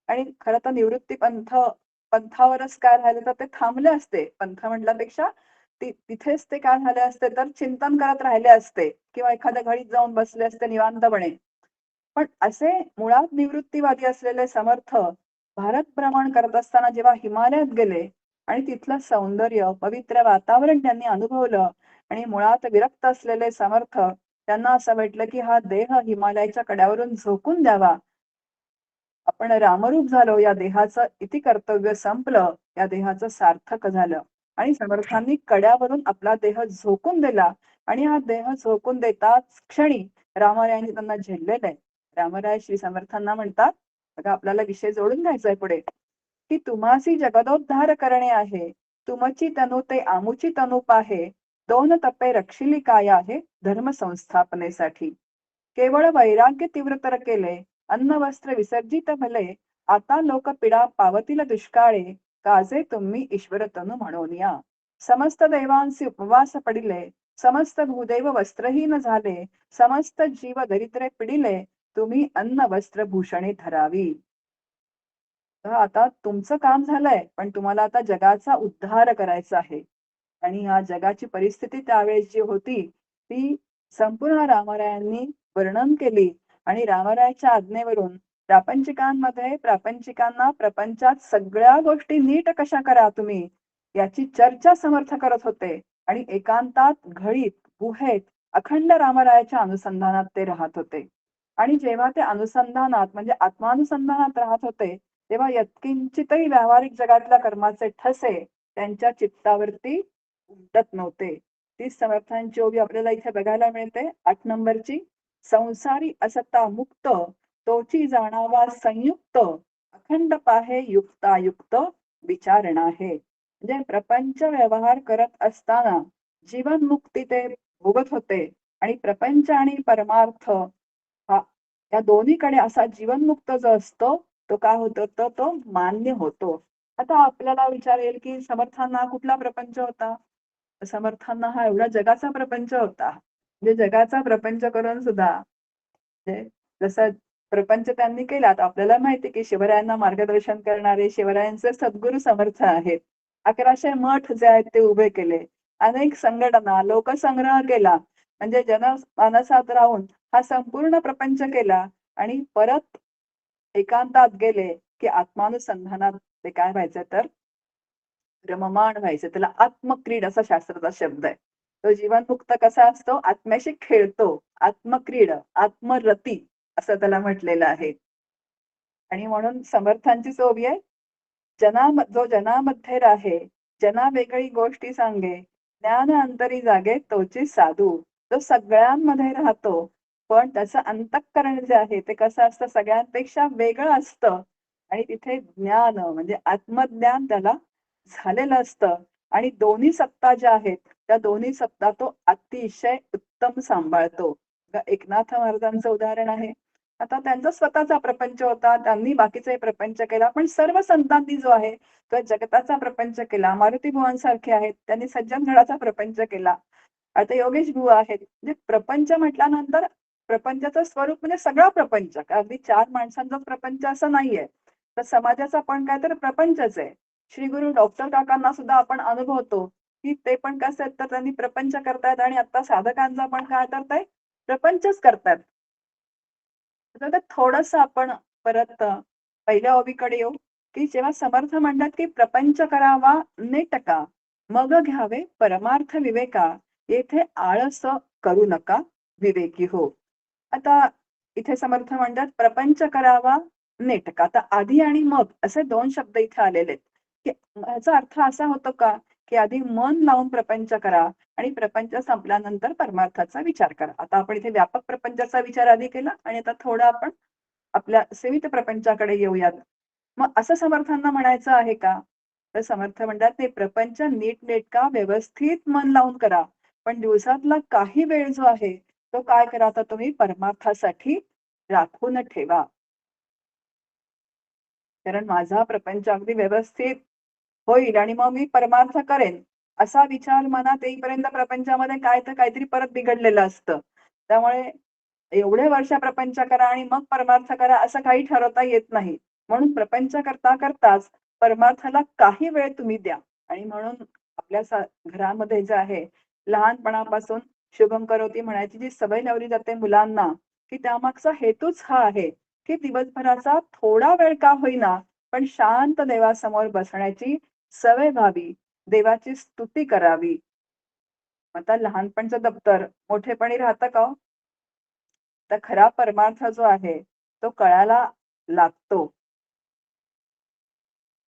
आणि खरं तर निवृत्ती पंथावरच काय राहिले तर ते थांबले असते. पंथ म्हटल्यापेक्षा तिथेच ते काय झाले असते तर चिंतन करत राहिले असते किंवा एखाद्या घडीत जाऊन बसले असते निवांतपणे. पण असे मुळात निवृत्तीवादी असलेले समर्थ भारत भ्रमण करत असताना जेव्हा हिमालयात गेले आणि तिथलं सौंदर्य, पवित्र वातावरण त्यांनी अनुभवलं आणि मुळात विरक्त असलेले समर्थ त्यांना असं वाटलं, की हा देह हिमालयाच्या कड्यावरून झोकून द्यावा. आपण रामरूप झालो, या देहाचं इति कर्तव्य संपलं, या देहाचं सार्थक झालं. आणि समर्थांनी कड्यावरून आपला देह झोकून दिला आणि हा देह झोकून देताच क्षणी रामरायांनी त्यांना झेललेलं आहे. रामराय श्री समर्थांना म्हणतात, बघा आपल्याला विषय जोडून घ्यायचा आहे पुढे, की तुम्हासी जगदोद्धार करणे आहे, तुमची तनु ते आमुची तनु पाहे, दोन तपे रक्षिली काय आहे धर्म संस्थापनेसाठी. केवळ वैराग्य तीव्रतर केले, अन्न वस्त्र विसर्जित भले, आता लोक पिडा पावतील दुष्काळे, काजे तुम्ही ईश्वर तनु म्हणून या. समस्त देवांसी उपवास पडिले, समस्त भूदेव वस्त्रहीन झाले, समस्त जीव दरिद्रे पिडिले, तुम्ही अन्न वस्त्र भूषणे धरावी. तर आता तुमचं काम झालंय, पण तुम्हाला आता जगाचा उद्धार करायचा आहे. आणि या जगाची परिस्थिती त्यावेळेस जी होती ती संपूर्ण रामरायांनी वर्णन केली. आणि रामरायाच्या आज्ञेवरून प्रापंचिकांमध्ये प्रापंचिकांना प्रपंचात सगळ्या गोष्टी नीट कशा करा तुम्ही याची चर्चा समर्थ करत होते. आणि एकांतात घळीत गुहेत अखंड रामरायाच्या अनुसंधानात ते राहत होते. आणि जेव्हा ते अनुसंधानात म्हणजे आत्मानुसंधानात राहत होते, तेव्हा यत्किंचितही व्यावहारिक जगातल्या कर्माचे ठसे त्यांच्या चित्तावरती उमटत नव्हते. ती समर्थांची ओवी आपल्याला इथे बघायला मिळते. 8 नंबरची. संसारी असता मुक्त, तोची जाणावा संयुक्त, अखंड पाहे युक्तायुक्त विचारणा आहे. म्हणजे प्रपंच व्यवहार करत असताना जीवनमुक्ती ते भोगत होते. आणि प्रपंच आणि परमार्थ हा या दोन्हीकडे असा जीवनमुक्त जो असतो तो काय होतो, तो मान्य होतो. आता आपल्याला विचार येईल की समर्थांना कुठला प्रपंच होता? समर्थांना हा एवढा जगाचा प्रपंच होता. म्हणजे जगाचा प्रपंच करून सुद्धा म्हणजे जसा प्रपंच त्यांनी केला, तर आपल्याला माहिती की शिवरायांना मार्गदर्शन करणारे शिवरायांचे सद्गुरू समर्थ आहेत. 1100 मठ जे आहेत ते उभे केले. अनेक संघटना, लोकसंग्रह केला. म्हणजे जनमानसात राहून हा संपूर्ण प्रपंच केला. आणि परत एकांतात गेले की आत्मानुसंधानात ते काय व्हायचं तर रममाण व्हायचं. त्याला आत्मक्रीड असा शास्त्राचा शब्द आहे. तो जीवनमुक्त कसा असतो? आत्म्याशी खेळतो. आत्मक्रीड, आत्मरती असं त्याला म्हटलेलं आहे. आणि म्हणून समर्थांची ओवी आहे, जो जनामध्ये राहे, जना वेगळी गोष्टी सांगे, ज्ञान अंतरी जागे तोची साधू. तो सगळ्यांमध्ये राहतो, पण त्याचं अंतःकरण जे आहे ते कसं असतं, सगळ्यांपेक्षा वेगळं असतं. आणि तिथे ज्ञान म्हणजे आत्मज्ञान त्याला झालेलं असतं. आणि दोन्ही सत्ता ज्या आहेत त्या दोन्ही सत्ता तो अतिशय उत्तम सांभाळतो. एकनाथ महाराजांचं उदाहरण आहे. आता त्यांचा स्वतःचा प्रपंच होता, त्यांनी बाकीचाही प्रपंच केला, पण सर्व संतांनी जो आहे तो जगताचा प्रपंच केला. मारुती बुवांसारखे आहेत, त्यांनी सज्जनगडाचा प्रपंच केला. आता योगेश बुवा आहेत. म्हणजे प्रपंच म्हटल्यानंतर प्रपंचाचं स्वरूप म्हणजे सगळा प्रपंच, अगदी 4 माणसांचा प्रपंच असं नाहीये. तर समाजाचा पण काय तर प्रपंचच आहे. श्री गुरु डॉक्टर काकांना सुद्धा आपण अनुभवतो की ते पण कसं आहेत तर त्यांनी प्रपंच करतायत आणि आता साधकांचा पण काय करतायत प्रपंचच करतायत. तर थोडस आपण परत पहिल्या ओवीकडे येऊ की जेव्हा समर्थ म्हणतात की प्रपंच करावा नेटका, मग घ्यावे परमार्थ विवेका, येथे आळस करू नका विवेकी हो. आता इथे समर्थ म्हणतात प्रपंच करावा नेटका. आता आधी आणि मग असे 2 शब्द इथे आलेले आहेत. की ह्याचा अर्थ असा होतो का की आधी मन लावून प्रपंच करा आणि प्रपंच संपल्यानंतर परमार्थाचा विचार करा. आता आपण इथे व्यापक प्रपंचाचा विचार आधी केला आणि आता थोडं आपण आपल्या सीमित प्रपंचाकडे येऊयात. मग असं समर्थांना म्हणायचं आहे का? तर समर्थ म्हणतात ते प्रपंच नीटनेटका व्यवस्थित मन लावून करा. पण दिवसातला काही वेळ जो आहे तो काय करा, तर तुम्ही परमार्थासाठी राखून ठेवा. कारण माझा प्रपंच अगदी व्यवस्थित होईल आणि मग मी परमार्थ करेन असा विचार मनात येईपर्यंत प्रपंचामध्ये काय तर काहीतरी परत बिघडलेलं असतं. त्यामुळे एवढे वर्ष प्रपंच करा आणि मग परमार्थ करा असं काही ठरवता येत नाही. म्हणून प्रपंच करता करताच परमार्थाला काही वेळ तुम्ही द्या. आणि म्हणून आपल्या घरामध्ये जे आहे लहानपणापासून शुभम करोती म्हणायची जी सवय लावली जाते मुलांना, की त्यामागचा हेतूच हा आहे की दिवसभराचा थोडा वेळ का होईना पण शांत देवासमोर बसण्याची सवय व्हावी, देवाची स्तुती करावी. आता लहानपणचं दप्तर मोठेपणी राहतं का हो? तर खरा परमार्थ जो आहे तो कळायला लागतो.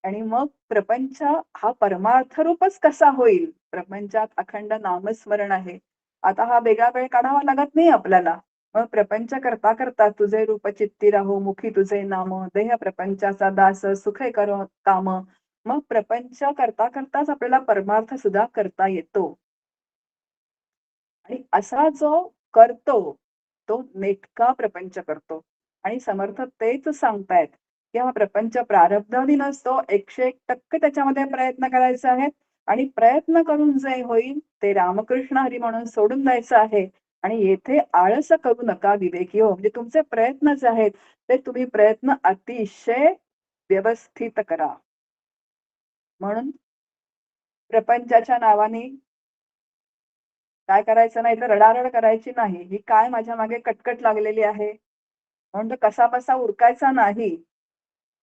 आणि मग प्रपंच हा परमार्थ रूपच कसा होईल? प्रपंचात अखंड नामस्मरण आहे. आता हा वेगळा वेळ काढावा लागत नाही आपल्याला. मग प्रपंच करता करता तुझे रूप चित्ती राहो मुखी तुझे नाम देह प्रपंचाचा दास सुखे करो काम. मग प्रपंच करता करताच आपल्याला परमार्थ सुद्धा करता येतो. आणि असा जो करतो तो नेटका प्रपंच करतो. आणि समर्थ तेच सांगतायत की हा प्रपंच प्रारब्धाधीन नसतो. 101% त्याच्यामध्ये प्रयत्न करायचे आहेत आणि प्रयत्न करून जे होईल ते रामकृष्ण हरी म्हणून सोडून द्यायचं आहे. आणि येथे आळस करू नका विवेकी हो. म्हणजे तुमचे प्रयत्न जे आहेत ते तुम्ही प्रयत्न अतिशय व्यवस्थित करा. म्हणून प्रपंचाच्या नावाने काय करायचं नाही तर रडारड करायची नाही. ही काय माझ्या मागे कटकट लागलेली आहे. म्हणून तो कसाबसा उरकायचा नाही.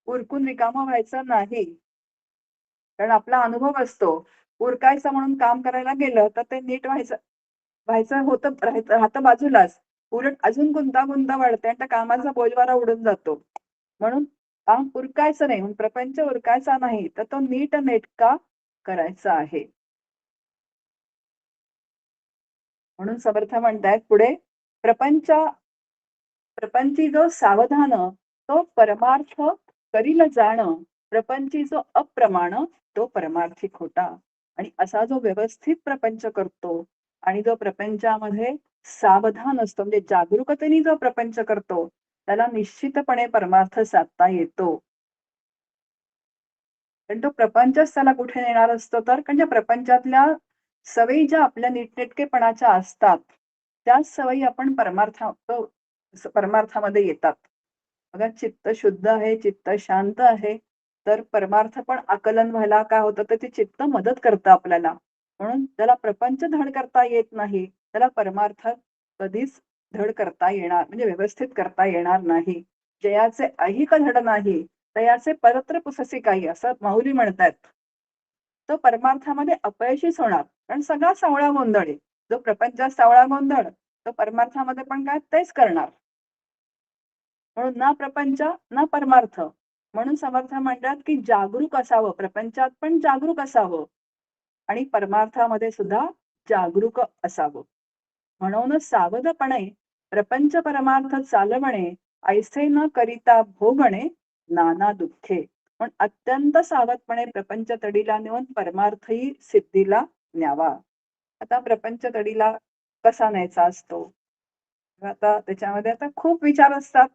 उरकून रिकामं व्हायचं नाही. कारण आपला अनुभव असतो. उरकायचं म्हणून काम करायला गेलं तर ते नीट व्हायचं व्हायचं होतं राहतं बाजूलाच. उलट अजून गुंतागुंत वाढते आणि त्या कामाचा बोजवारा उडून जातो. म्हणून काम उरकायचं नाही, म्हणून प्रपंच उरकायचा नाही, तर तो नीट नेटका करायचा आहे. म्हणून समर्थ म्हणतायत पुढे प्रपंची जो सावधान तो परमार्थ करील जाण प्रपंची जो अप्रमाण तो परमार्थी खोटा. आणि असा जो व्यवस्थित प्रपंच करतो आणि जो प्रपंचामध्ये सावधान असतो म्हणजे जागरूकतेने जो प्रपंच करतो त्याला निश्चितपणे परमार्थ साधता येतो. पण तो प्रपंचच त्याला कुठे नेणार असतो तर म्हणजे प्रपंचातल्या सवयी ज्या आपल्या नीटनेटकेपणाच्या असतात त्याच सवयी आपण परमार्थामध्ये येतात. बघा चित्त शुद्ध आहे, चित्त शांत आहे, तर परमार्थ पण आकलन व्हायला काय होतं तर ते चित्त मदत करतं आपल्याला. म्हणून त्याला प्रपंच धड करता येत नाही, त्याला परमार्थ कधीच धड करता येणार म्हणजे व्यवस्थित करता येणार नाही. जयाचे ऐहिक धड नाही तयाचे परत्र पुससी काही असं माऊली म्हणतात. तो परमार्थामध्ये अपयशीच होणार. कारण सगळा सावळा गोंधळ आहे. जो प्रपंचात सावळा गोंधळ, तो परमार्थामध्ये पण काय तेच करणार. म्हणून ना प्रपंच ना परमार्थ. म्हणून समर्थ म्हणतात की जागरूक असावं, प्रपंचात पण जागरूक असावं आणि परमार्थामध्ये सुद्धा जागरूक असावं. म्हणूनच सावधपणे प्रपंच परमार्थ चालवणे ऐसे न करिता भोगणे नाना दुःखे. पण अत्यंत सावधपणे प्रपंच तडीला नेऊन परमार्थही सिद्धीला न्यावा. आता प्रपंच तडीला कसा न्यायचा असतो? आता त्याच्यामध्ये आता खूप विचार असतात.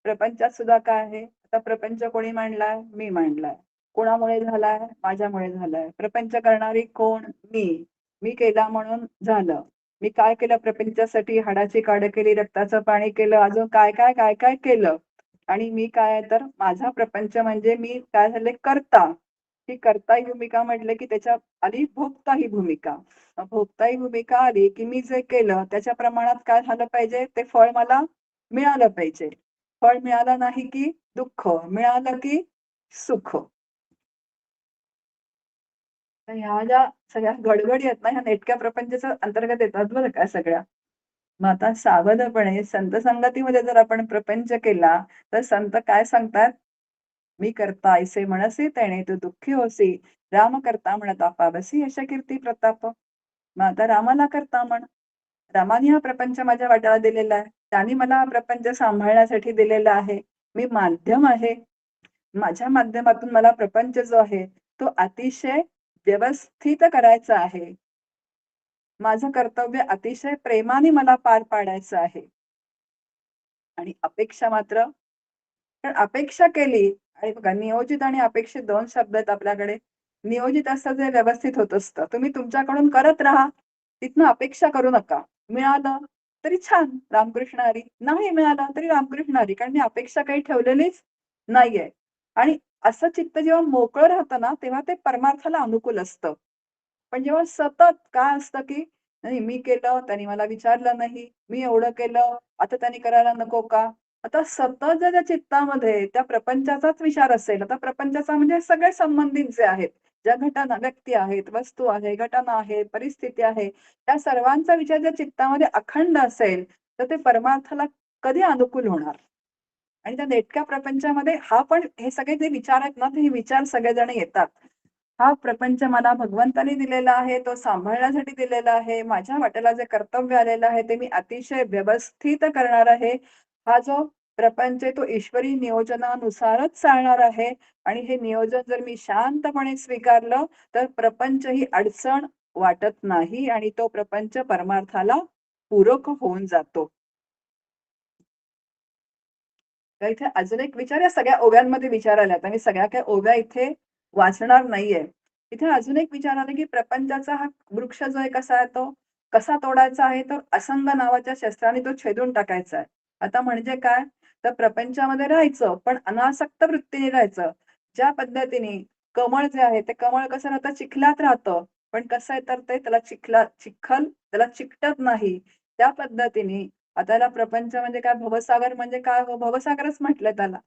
प्रपंचात सुद्धा काय आहे? आता प्रपंच कोणी मांडलाय? मी मांडलाय. कोणामुळे झालाय? माझ्यामुळे झालाय. प्रपंच करणारी कोण? मी. मी केला म्हणून झालं. मी काय केलं प्रपंचासाठी? हाडाची काढ केली, रक्ताचं पाणी केलं, अजून काय काय काय काय केलं. आणि मी काय तर माझा प्रपंच म्हणजे मी काय झाले कर्ता. ही कर्ता ही भूमिका म्हटले की त्याच्या आली भोक्ता ही भूमिका. भोक्ता ही भूमिका आली की मी जे केलं त्याच्या प्रमाणात काय झालं पाहिजे ते फळ मला मिळालं पाहिजे. फळ मिळालं नाही की दुःख, मिळालं की सुख. तर ह्या ज्या सगळ्या गडबडी आहेत ना ह्या नेटक्या प्रपंचाच्या अंतर्गत येतात बरं का सगळ्या. मग आता सावधपणे संत संगतीमध्ये जर आपण प्रपंच केला तर संत काय सांगतात? मी करता ऐसे म्हणसी तेणे तू दुःखी होसी. राम करता म्हणता पावसी यश कीर्ती प्रताप. मग आता रामाला करता म्हण. रामाने हा प्रपंच माझ्या वाट्याला दिलेला आहे. त्यांनी मला हा प्रपंच सांभाळण्यासाठी दिलेला आहे. मी माध्यम आहे. माझ्या माध्यमातून मला प्रपंच जो आहे तो अतिशय व्यवस्थित करायचा आहे. माझं कर्तव्य अतिशय प्रेमाने मला पार पाडायचं आहे. आणि अपेक्षा मात्र पण अपेक्षा केली आणि बघा नियोजित आणि अपेक्षित 2 शब्द आहेत आपल्याकडे. नियोजित असतं जे व्यवस्थित होत असतं. तुम्ही तुमच्याकडून करत राहा. तिथनं अपेक्षा करू नका. मिळालं तरी छान, रामकृष्ण हरी. नाही मिळालं तरी रामकृष्ण हरी. कारण मी अपेक्षा काही ठेवलेलीच नाहीये. आणि असं चित्त जेव्हा मोकळं राहतं ना, तेव्हा ते परमार्थाला अनुकूल असतं. पण जेव्हा सतत काय असतं, की नाही मी केलं, त्याने मला विचारलं नाही. मी एवढं केलं, आता त्याने करायला नको का? आता सतत जर त्या चित्तामध्ये त्या प्रपंचाचाच विचार असेल, आता प्रपंचाचा म्हणजे सगळे संबंधित जे आहेत, ज्या घटना, व्यक्ती आहेत, वस्तू आहे, घटना आहे, परिस्थिती आहे, त्या सर्वांचा विचार जर चित्तामध्ये अखंड असेल, तर ते परमार्थाला कधी अनुकूल होणार? आणि त्या नेटक्या प्रपंचामध्ये हा पण हे सगळे जे विचार आहेत ना, ते हे विचार सगळेजण येतात. हा प्रपंच मला भगवंताने दिलेला आहे, तो सांभाळण्यासाठी दिलेला आहे. माझ्या वाट्याला जे कर्तव्य आलेलं आहे, ते मी अतिशय व्यवस्थित करणार आहे. हा जो प्रपंच आहे, तो ईश्वरी नियोजनानुसारच चालणार आहे आणि हे नियोजन जर मी शांतपणे स्वीकारलं, तर प्रपंच ही अडचण वाटत नाही आणि तो प्रपंच परमार्थाला पूरक होऊन जातो. तर इथे अजून एक विचार या सगळ्या ओव्यांमध्ये विचार आले. आता मी सगळ्या काही ओव्या इथे वाचणार नाहीये. इथे अजून एक विचार आला, की प्रपंचाचा हा वृक्ष जो आहे कसा आहे तो? कसा तोडायचा आहे? तर असंग नावाच्या शस्त्राने तो छेदून टाकायचा आहे. आता म्हणजे काय? तर प्रपंचामध्ये राहायचं, पण अनासक्त वृत्तीने राहायचं. ज्या पद्धतीने कमळ जे आहे, ते कमळ कसं राहतं? चिखलात राहतं. पण कसं आहे तर ते त्याला चिखल त्याला चिकटत नाही. त्या पद्धतीने आता याला प्रपंच म्हणजे काय? भवसागर म्हणजे काय हो? भवसागरच म्हटलं त्याला.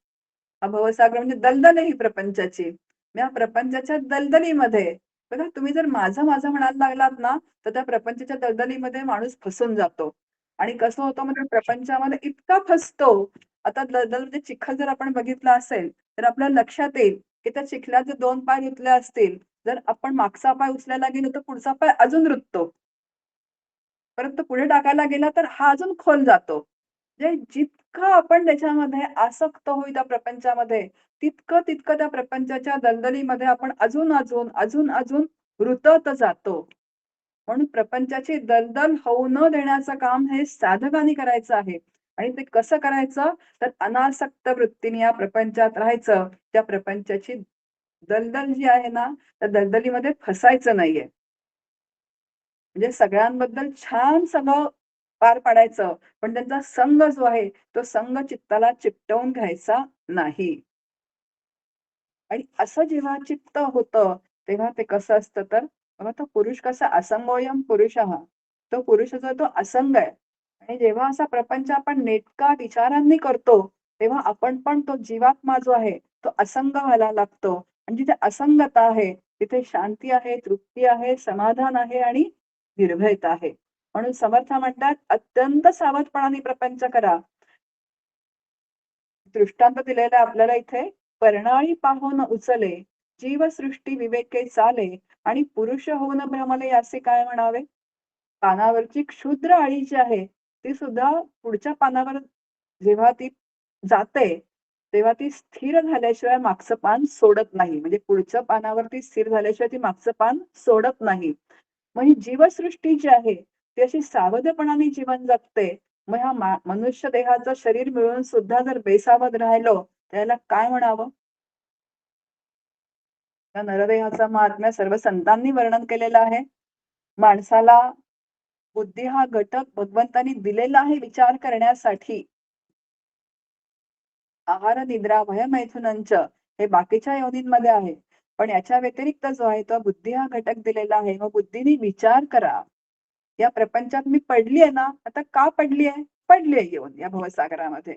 हा भवसागर म्हणजे दलदल आहे ही प्रपंचाची. या प्रपंचाच्या दलदलीमध्ये बघा तुम्ही जर माझं म्हणायला लागलात ना, तर त्या प्रपंचाच्या दलदलीमध्ये माणूस फसून जातो. आणि कसं होतं म्हणजे प्रपंचामध्ये इतका फसतो. आता दलदल म्हणजे चिखल जर आपण बघितला असेल, तर आपल्या लक्षात येईल, की त्या चिखलात जर 2 पाय रुतले असतील, जर आपण मागचा पाय उचलायला गेलो, तर पुढचा पाय अजून रुततो. परंतु पुढे टाकायला गेला तर हा अजून खोल जातो. म्हणजे जितकं आपण त्याच्यामध्ये आसक्त होईल त्या प्रपंचामध्ये, तितकं त्या प्रपंचाच्या दलदलीमध्ये आपण अजून रुतत जातो. म्हणून प्रपंचाची दलदल होऊ न देण्याचं काम हे साधकाने करायचं आहे. आणि ते कसं करायचं? तर अनासक्त वृत्तीने या प्रपंचात राहायचं. त्या प्रपंचाची दलदल जी आहे ना, त्या दलदलीमध्ये फसायचं नाहीये. म्हणजे सगळ्यांबद्दल छान सगळं पार पाडायचं. पण त्यांचा संग जो आहे, तो संग चित्ताला चिकटवून घ्यायचा नाही. आणि असं जेव्हा चित्त होतं, तेव्हा ते कसं असतं तर बघा तो पुरुष कसा असंगोयम पुरुषः. तो पुरुष जो आहे तो असंग आहे. आणि जेव्हा असा प्रपंच आपण नेटका विचारांनी करतो, तेव्हा आपण पण तो जीवात्मा जो आहे, तो असंग व्हायला लागतो. आणि जिथे असंगता आहे, तिथे शांती आहे, तृप्ती आहे, समाधान आहे आणि निर्भयता आहे. म्हणून समर्थ म्हणतात, "अत्यंत सावधपणाने प्रपंच करा." दृष्टांत दिलेला आहे आपल्याला इथे, "परनाळी पाहून उचले, जीवसृष्टी विवेके चाले आणि पुरुष होऊन भ्रमले याचे काय म्हणावे?" पानावरची क्षुद्र अळी जी आहे, ती सुद्धा पुढच्या पानावर जेव्हा ती जाते, तेव्हा ती स्थिर झाल्याशिवाय मागचं पान सोडत नाही. म्हणजे पुढच्या पानावरती स्थिर झाल्याशिवाय ती मागचं पान सोडत नाही. मग ही जीवसृष्टी जी आहे, ती अशी सावधपणाने जीवन जगते. मग ह्या मनुष्य देहाचं शरीर मिळून सुद्धा जर बेसावध राहिलो, त्याला काय म्हणावं? त्या नरदेहाचं महात्म्य सर्व संतांनी वर्णन केलेलं आहे. माणसाला बुद्धी हा घटक भगवंतानी दिलेला आहे विचार करण्यासाठी. आहार, निद्रा, भय-मैथुनंच हे बाकीच्या योनींमध्ये आहे. पण याच्या व्यतिरिक्त जो आहे तो बुद्धी हा घटक दिलेला आहे. मग बुद्धीने विचार करा. या प्रपंचात मी पडली आहे ना, आता का पडली आहे? पडली आहे येऊन या भवसागरामध्ये.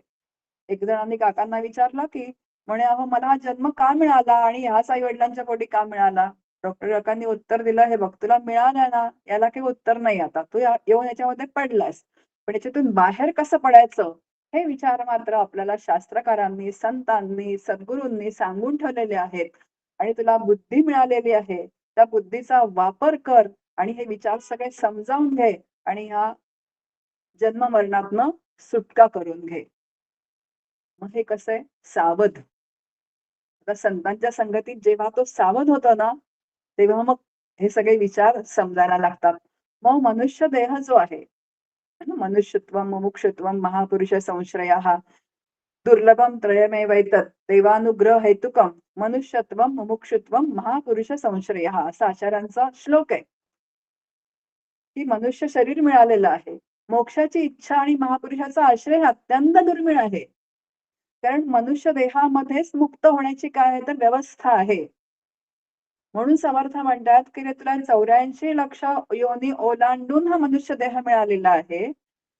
एक जणांनी काकांना विचारलं, की म्हणे, "अहो मला हा जन्म का मिळाला आणि ह्याच आई-वडिलांच्या पोटी का मिळाला?" डॉक्टर काकांनी उत्तर दिलं, "हे बघ तुला मिळालंय ना, याला काही उत्तर नाही आता. तू येऊन याच्यामध्ये पडलास. पण याच्यातून बाहेर कसं पडायचं? हे विचार मात्र आपल्याला शास्त्रकारांनी, संतांनी, सद्गुरूंनी सांगून ठेवलेले आहेत. आणि तुला बुद्धी मिळालेली आहे. त्या बुद्धीचा वापर कर आणि हे विचार सगळे समजावून घे आणि ह्या जन्म-मरणातनं सुटका करून घे." मग हे कसं आहे? सावध. आता संतांच्या संगतीत जेव्हा तो सावध होतो ना, तेव्हा मग हे सगळे विचार समजायला लागतात. मग मनुष्य देह जो आहे, है ना, मनुष्यत्वम, मुमुक्षुत्वम, महापुरुष संश्रयः, दुर्लभम त्रयमेवैतत्, देवानुग्रह हेतुकम, मनुष्यत्वम, मुमुक्षुत्वम, महापुरुष संश्रयः असा आचार्यांचा श्लोक आहे, की मनुष्य शरीर मिळालेलं आहे. मोक्षाची इच्छा आणि महापुरुषाचा आश्रय हे अत्यंत दुर्मिळ आहे. कारण मनुष्य देहामध्येच मुक्त होण्याची काय आहे तर व्यवस्था आहे. म्हणून समर्थ म्हणतात, की रे तुला 84 लक्ष योनी ओलांडून हा मनुष्य देह मिळालेला आहे.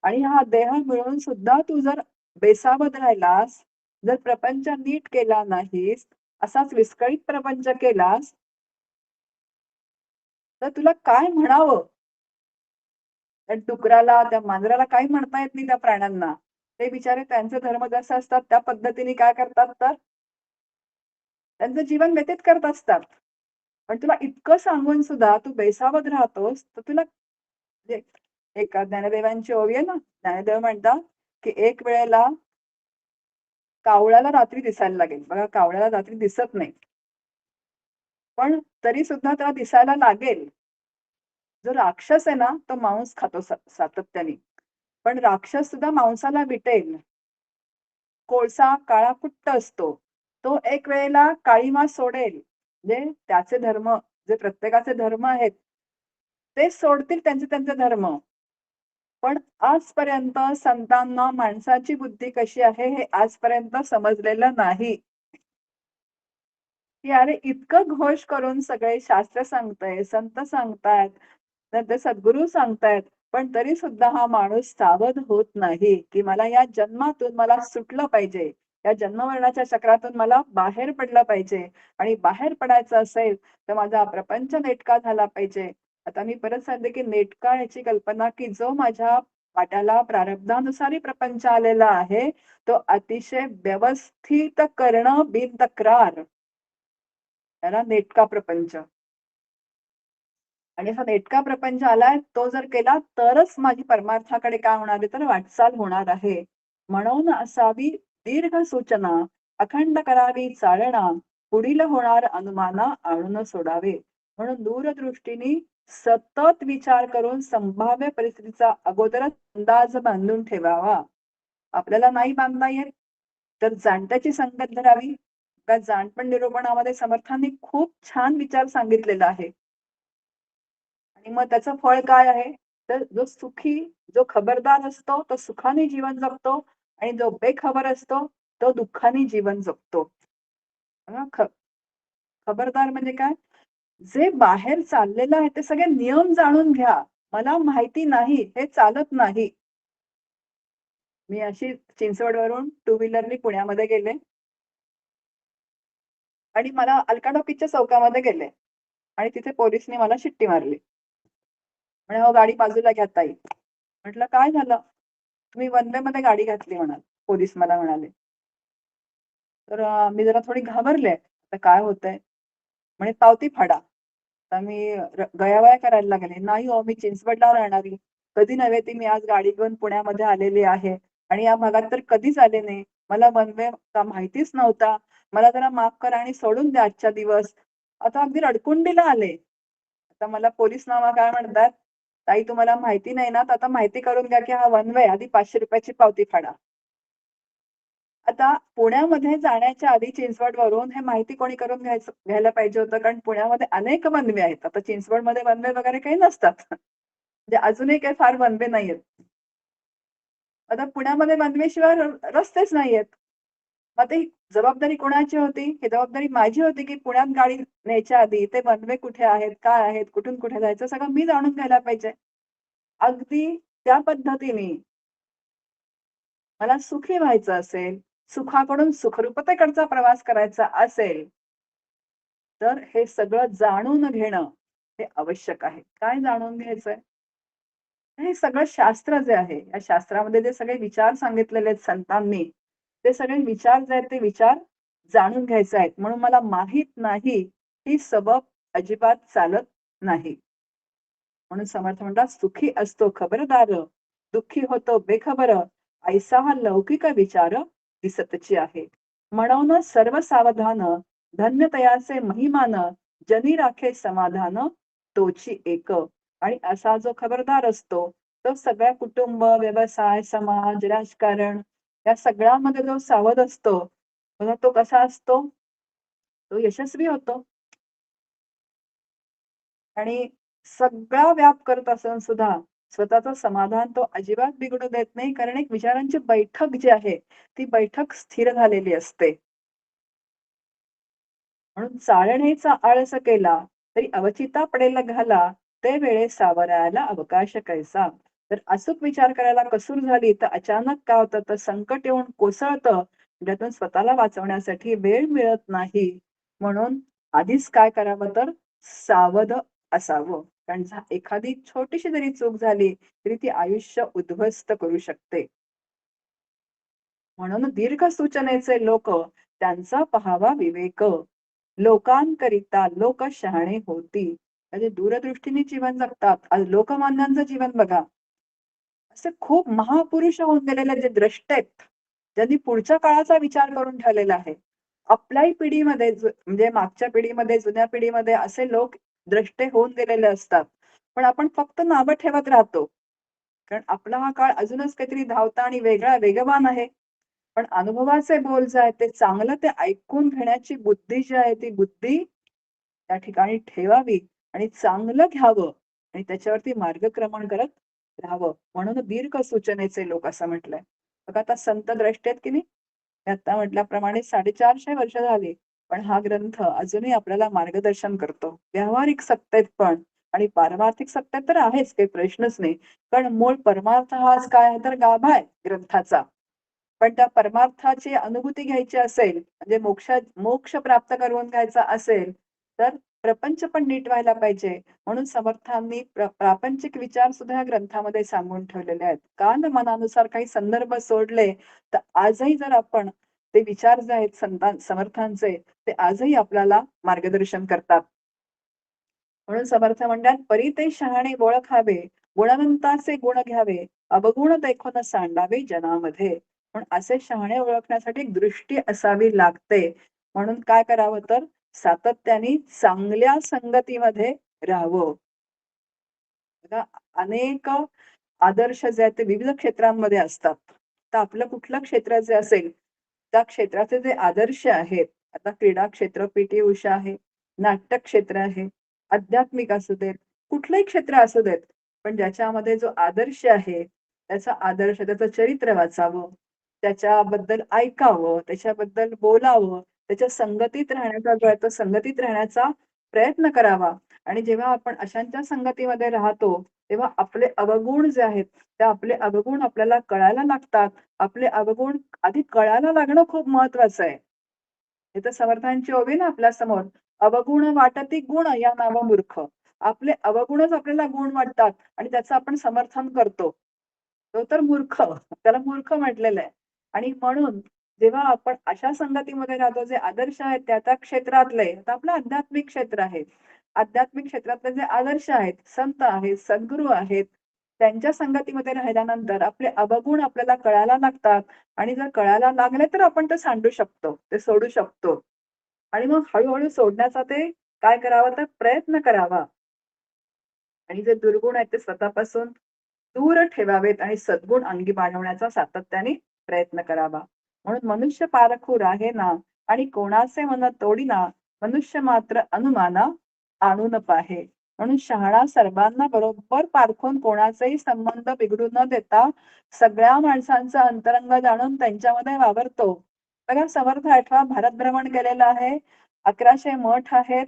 आणि हा देह मिळून सुद्धा तू जर बेसावध राहिलास, जर प्रपंच नीट केला नाहीस, असाच विस्कळीत प्रपंच केलास, तर तुला काय म्हणावं? त्या डुकराला, त्या मांजराला काही म्हणता येत नाही त्या प्राण्यांना. ते बिचारे त्यांचे धर्म जसे असतात त्या पद्धतीने काय करतात तर त्यांचं जीवन व्यतीत करत असतात. पण तुला इतकं सांगून सुद्धा तू बेसावध राहतोस, तर तुला म्हणजे एक ज्ञानदेवांची ओवी आहे ना, ज्ञानदेव म्हणतात, की एक वेळेला कावळ्याला रात्री दिसायला लागेल. बघा कावळ्याला रात्री दिसत नाही. पण तरी सुद्धा त्याला दिसायला लागेल. जो राक्षस आहे ना, तो मांस खातो सातत्याने. पण राक्षस सुद्धा मांसाला विटेल. कोळसा काळा कुट्ट असतो. तो एक वेळेला काळिमा सोडेल. म्हणजे त्याचे धर्म, जे प्रत्येकाचे धर्म आहेत, ते सोडतील त्यांचे त्यांचे धर्म. पण आजपर्यंत संतांना माणसाची बुद्धी कशी आहे हे आजपर्यंत समजलेलं नाही. की अरे इतकं घोष करून सगळे शास्त्र सांगताय, संत सांगतायत, नंतर सद्गुरू सांगतायत, पण तरी सुद्धा हा माणूस सावध होत नाही, की मला या जन्मातून मला सुटलं पाहिजे. या जन्ममरणाच्या चक्रातून मला बाहेर पडलं पाहिजे आणि बाहेर पडायचं असेल, तर माझा प्रपंच नेटका झाला पाहिजे. आता मी परत सांगते, की नेटका याची कल्पना, की जो माझ्या वाट्याला प्रारब्धानुसारी प्रपंच आलेला आहे, तो अतिशय व्यवस्थित करणं बिनतक्रार. त्याला नेटका प्रपंच. आणि असा नेटका प्रपंच आलाय, तो जर केला तरच माझी परमार्थाकडे काय होणार आहे, तर वाटचाल होणार आहे. म्हणून असावी दीर्घ सूचना, अखंड करावी चालना, पुढील होणार अनुमाना आणून सोडावे. म्हणून दूरदृष्टीने सतत विचार करून संभाव्य परिस्थितीचा अगोदरच अंदाज बांधून ठेवावा. आपल्याला नाही बांधता येत, तर जाणत्याची संगत धरावी. त्या जाणपण निरूपणामध्ये समर्थांनी खूप छान विचार सांगितलेला आहे. आणि मग त्याचं फळ काय आहे? तर जो खबरदार असतो, तो सुखाने जीवन जगतो आणि जो बेखबर असतो, तो दुःखाने जीवन जगतो. बघा, खबरदार म्हणजे काय? जे बाहेर चाललेलं आहे, ते सगळे नियम जाणून घ्या. मला माहिती नाही, हे चालत नाही. मी अशी चिंचवडवरून टू व्हीलरनी पुण्यामध्ये गेले आणि मला अलका टॉकीजच्या चौकामध्ये गेले आणि तिथे पोलिसनी मला शिट्टी मारली. म्हणे, "अहो गाडी बाजूला घ्या ताई." म्हटलं, "काय झालं?" "तुम्ही वन वे मध्ये गाडी घातली" म्हणाले. पोलीस मला म्हणाले. तर मी जरा थोडी घाबरले. आता काय होतंय? म्हणे, "पावती फाडा." तर मी गयावया करायला लागले. "नाही हो, मी चिंचवडला राहणारी. कधी नव्हे ती मी आज गाडी घेऊन पुण्यामध्ये आलेली आहे आणि या भागात तर कधीच आले नाही. मला वन वे माहितीच नव्हता. मला जरा माफ करा आणि सोडून द्या आजचा दिवस." आता अगदी रडकुंडीला आले. आता मला पोलीस मामा काय म्हणतात, "ताई तुम्हाला माहिती नाही ना, तर आता माहिती करून घ्या, की हा वन वे आधी ₹500 ची पावती फाडा." आता पुण्यामध्ये जाण्याच्या आधी चिंचवडवरून हे माहिती कोणी करून घ्यायला पाहिजे होतं, कारण पुण्यामध्ये अनेक वन वे आहेत. आता चिंचवडमध्ये वन वे वगैरे काही नसतात. म्हणजे अजूनही काही फार वन वे नाहीयेत. आता पुण्यामध्ये वन वे शिवाय रस्तेच नाहीयेत. मग ती जबाबदारी कोणाची होती? ही जबाबदारी माझी होती, की पुण्यात गाडी न्यायच्या आधी ते वन वे कुठे आहेत, काय आहेत, कुठून कुठे जायचं सगळं मी जाणून घ्यायला पाहिजे. अगदी त्या पद्धतीने मला सुखी व्हायचं असेल, सुखाकडून सुखरूपतेकडचा प्रवास करायचा असेल, तर हे सगळं जाणून घेणं हे आवश्यक आहे. काय जाणून घ्यायचंय? हे सगळं शास्त्र जे आहे, या शास्त्रामध्ये जे सगळे विचार सांगितलेले आहेत संतांनी, ते सगळे विचार जे आहेत ते विचार जाणून घ्यायचे आहेत. म्हणून मला माहित नाही ही सबब अजिबात चालत नाही. म्हणून समर्थ म्हणतात, "सुखी असतो खबरदार, दुःखी होतो बेखबर, ऐसा हा लौकिक विचार दिसतची आहे. म्हणून सर्व सावधान, धन्य तयाचे महिमान, जनी राखे समाधान, तोची एक." आणि असा जो खबरदार असतो, तो सगळ्या कुटुंब, व्यवसाय, समाज, राजकारण या सगळ्यामध्ये जो सावध असतो, बघा तो कसा असतो? तो यशस्वी होतो. आणि सगळा व्याप करत असून सुद्धा स्वतःचं समाधान तो अजिबात बिघडू देत नाही. कारण एक विचारांची बैठक जी आहे, ती बैठक स्थिर झालेली असते. म्हणून चाळणीचा आळस केला, तरी अवचिता पडेल घाला, ते वेळे सावरायला अवकाश कैसा. तर अचूक विचार करायला कसूर झाली, तर अचानक काय होतं, तर संकट येऊन कोसळतं. ज्यातून स्वतःला वाचवण्यासाठी वेळ मिळत नाही. म्हणून आधीच काय करावं, तर सावध असावं. कारण एखादी छोटीशी जरी चूक झाली, तरी ती आयुष्य उद्ध्वस्त करू शकते. म्हणून दीर्घ सूचनेचे लोक त्यांचा पहावा विवेक. लोकांकरिता लोक शहाणे होती. म्हणजे दूरदृष्टीने जीवन जगतात. आज लोकमान्यांचं जीवन बघा. असे खूप महापुरुष होऊन गेलेले जे द्रष्टे आहेत, ज्यांनी पुढच्या काळाचा विचार करून ठेवलेला आहे. आपल्याही पिढीमध्ये म्हणजे मागच्या पिढीमध्ये, जुन्या पिढीमध्ये असे लोक द्रष्टे होऊन गेलेले असतात. पण आपण फक्त नावं ठेवत राहतो. कारण आपला हा काळ अजूनच काहीतरी धावता आणि वेगळा वेगवान आहे. पण अनुभवाचे बोल जे आहेत ते चांगलं ते ऐकून घेण्याची बुद्धी जी आहे ती बुद्धी त्या ठिकाणी ठेवावी आणि चांगलं घ्यावं आणि त्याच्यावरती मार्गक्रमण करत राहावं. म्हणून दीर्घ सूचनेचे लोक असं म्हटलंय. बघा आता संत द्रष्टे आहेत की नाही? मी आता म्हटल्याप्रमाणे 450 वर्ष झाली. पण हा ग्रंथ अजूनही आपल्याला मार्गदर्शन करतो. व्यावहारिक सत्तेत पण आणि पारमार्थिक सत्तेत तर आहेच, काही प्रश्नच नाही. कारण मूळ परमार्थ हाच काय आहे तर गाभा आहे ग्रंथाचा. पण त्या परमार्थाची अनुभूती घ्यायची असेल, म्हणजे मोक्ष प्राप्त करून घ्यायचा असेल, तर प्रपंच पण नीट व्हायला पाहिजे. म्हणून समर्थांनी प्रापंचिक विचार सुद्धा या ग्रंथामध्ये सांगून ठेवलेले आहेत. कान मनानुसार काही संदर्भ सोडले, तर आजही जर आपण ते विचार जे आहेत समर्थांचे, ते आजही आपल्याला मार्गदर्शन करतात. म्हणून समर्थ म्हणतात, "परी ते शहाणे ओळखावे, गुणवंताचे गुण घ्यावे, अवगुण देखून सांडावे जनामध्ये." म्हणून असे शहाणे ओळखण्यासाठी एक दृष्टी असावी लागते. म्हणून काय करावं तर सातत्याने चांगल्या संगतीमध्ये राहावं. बघा, अनेक आदर्श जे आहेत ते विविध क्षेत्रांमध्ये असतात. तर आपलं कुठलं क्षेत्र जे असेल, त्या क्षेत्राचे जे आदर्श आहेत, आता क्रीडा क्षेत्र पी.टी. उषा आहे, नाट्य क्षेत्र आहे, आध्यात्मिक असू देत, कुठलंही क्षेत्र असू देत, पण ज्याच्यामध्ये जो आदर्श आहे, त्याचा आदर्श, त्याचं चरित्र वाचावं, त्याच्याबद्दल ऐकावं, त्याच्याबद्दल बोलावं, त्याच्या संगतीत राहण्याचा जो आहे तो संगतीत राहण्याचा प्रयत्न करावा. आणि जेव्हा आपण अशांच्या संगतीमध्ये राहतो, तेव्हा आपले अवगुण जे आहेत, ते आपले अवगुण आपल्याला कळायला लागतात. आपले अवगुण आधी कळायला लागणं खूप महत्वाचं आहे. हे तर समर्थांची ओवी ना आपल्या समोर. "अवगुण वाटती गुण या नावा मूर्ख." आपले अवगुणच आपल्याला गुण वाटतात आणि त्याचं आपण समर्थन करतो. तो तर मूर्ख. त्याला मूर्ख म्हटलेलं आहे. आणि म्हणून जेव्हा आपण अशा संगतीमध्ये राहतो, जे आदर्श आहेत त्या क्षेत्रातले, आता आपलं आध्यात्मिक क्षेत्र आहे. आध्यात्मिक क्षेत्रातले जे आदर्श आहेत, संत आहेत, सद्गुरू आहेत, त्यांच्या संगतीमध्ये राहिल्यानंतर आपले अवगुण आपल्याला कळायला लागतात आणि जर कळायला लागले तर आपण ते सांडू शकतो, ते सोडू शकतो. आणि मग हळू सोडण्याचा ते काय करावं तर प्रयत्न करावा. आणि जे दुर्गुण आहेत ते स्वतःपासून दूर ठेवावेत आणि सद्गुण अंगी बाणवण्याचा सातत्याने प्रयत्न करावा. म्हणून मनुष्य पारखू राहे ना आणि कोणाचे मन तोडीना, मनुष्य मात्र अनुमाना आणून पाहे. म्हणून शहाणा सर्वांना बरोबर पारखून कोणाचाही संबंध बिघडू न देता सगळ्या माणसांचं अंतरंग जाणून त्यांच्यामध्ये वावरतो. बघा समर्थ 8वा भारत भ्रमण केलेलं आहे. 1100 मठ आहेत.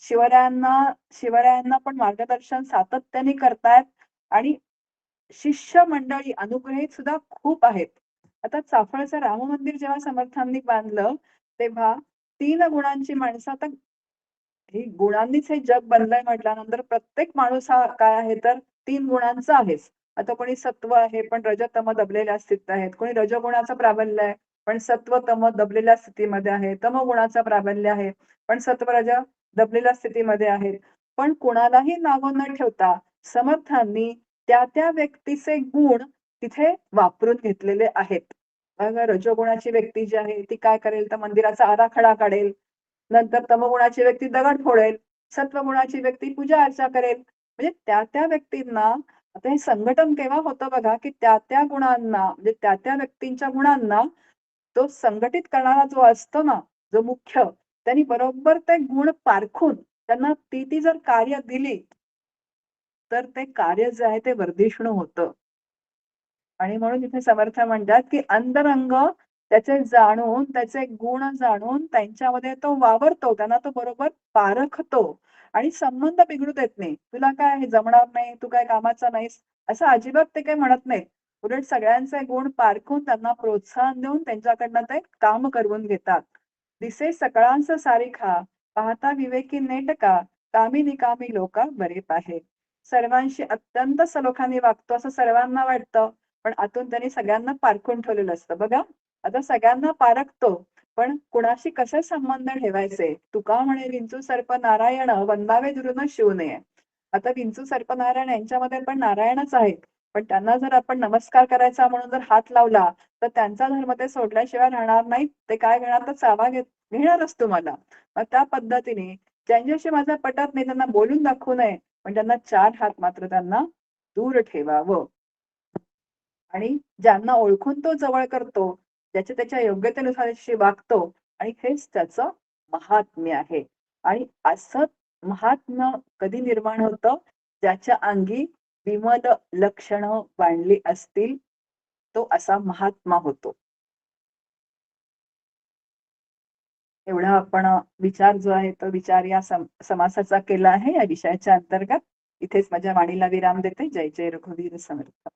शिवरायांना शिवरायांना पण मार्गदर्शन सातत्याने करतायत आणि शिष्य मंडळी अनुग्रहित सुद्धा खूप आहेत. आता चाफळचं राम मंदिर जेव्हा समर्थांनी बांधलं, तेव्हा 3 गुणांची माणसं आता ही गुणांनीच हे जग बनलंय म्हटल्यानंतर प्रत्येक माणूस हा काय आहे तर 3 गुणांचा आहेच. आता कोणी सत्व आहे, पण रज, तम दबलेल्या स्थितीत आहेत. कोणी रजोगुणाचं प्राबल्य आहे, पण सत्व, तम दबलेल्या स्थितीमध्ये आहे. तमोगुणाचं प्राबल्य आहे, पण सत्व, रज दबलेल्या स्थितीमध्ये आहेत. पण कुणालाही नावं न ठेवता समर्थांनी त्या व्यक्तीचे गुण तिथे वापरून घेतलेले आहेत. बघा रजोगुणाची व्यक्ती जी आहे ती काय करेल तर मंदिराचा आराखडा काढेल. नंतर तमोगुणाची व्यक्ती दगड फोडेल. सत्वगुणाची व्यक्ती पूजा अर्चा करेल. म्हणजे त्या व्यक्तींना आता हे संघटन केव्हा होतं बघा, की त्या गुणांना म्हणजे त्या व्यक्तींच्या गुणांना तो संघटित करणारा जो असतो ना, जो मुख्य, त्यांनी बरोबर ते गुण पारखून त्यांना ती जर कार्य दिली, तर ते कार्य जे आहे ते वर्धिष्णू होतं. आणि म्हणून इथे समर्थ म्हणतात, की अंतरंग त्याचे जाणून, त्याचे गुण जाणून त्यांच्यामध्ये तो वावरतो. त्यांना तो बरोबर पारखतो आणि संबंध बिघडू देत नाही. तुला काय हे जमणार नाही, तू काय कामाचा नाहीस, असं अजिबात ते काही म्हणत नाहीत. उलट सगळ्यांचे गुण पारखून त्यांना प्रोत्साहन देऊन त्यांच्याकडनं ते काम करवून घेतात. दिसे सकळांच सारिखा, पाहता विवेकी नेटका, कामी निकामी लोका बरे पाहे. सर्वांशी अत्यंत सलोख्याने वागतो असं सर्वांना वाटतं. पण आतून त्यांनी सगळ्यांना पारखून ठेवलेलं असतं. बघा, आता सगळ्यांना पारखतो, पण कुणाशी कसे संबंध ठेवायचे? तुका म्हणे विंचू सर्प नारायण वंदावे दुरून शिवू नये. आता विंचू सर्प नारायण यांच्यामध्ये पण नारायणच आहेत. पण त्यांना जर आपण नमस्कार करायचा म्हणून जर हात लावला तर त्यांचा धर्म ते सोडल्याशिवाय राहणार नाहीत. ते काय घेणार तर चावा घेणारच तुम्हाला. मग त्या पद्धतीने ज्यांच्याशी माझा पटत नाही त्यांना बोलून दाखवू नये, पण त्यांना 4 हात मात्र त्यांना दूर ठेवावं. आणि ज्यांना ओळखून तो जवळ करतो, ज्याच्या त्याच्या योग्यतेनुसार त्याच्याशी वागतो आणि हेच त्याचं महात्म्य आहे. आणि असं महात्म्य कधी निर्माण होतं, ज्याच्या अंगी विमल लक्षणं बांधली असतील, तो असा महात्मा होतो. एवढा आपण विचार जो आहे तो विचार या समासाचा केला आहे या विषयाच्या अंतर्गत. इथेच माझ्या वाणीला विराम देते. जय जय रघुवीर समर्थ.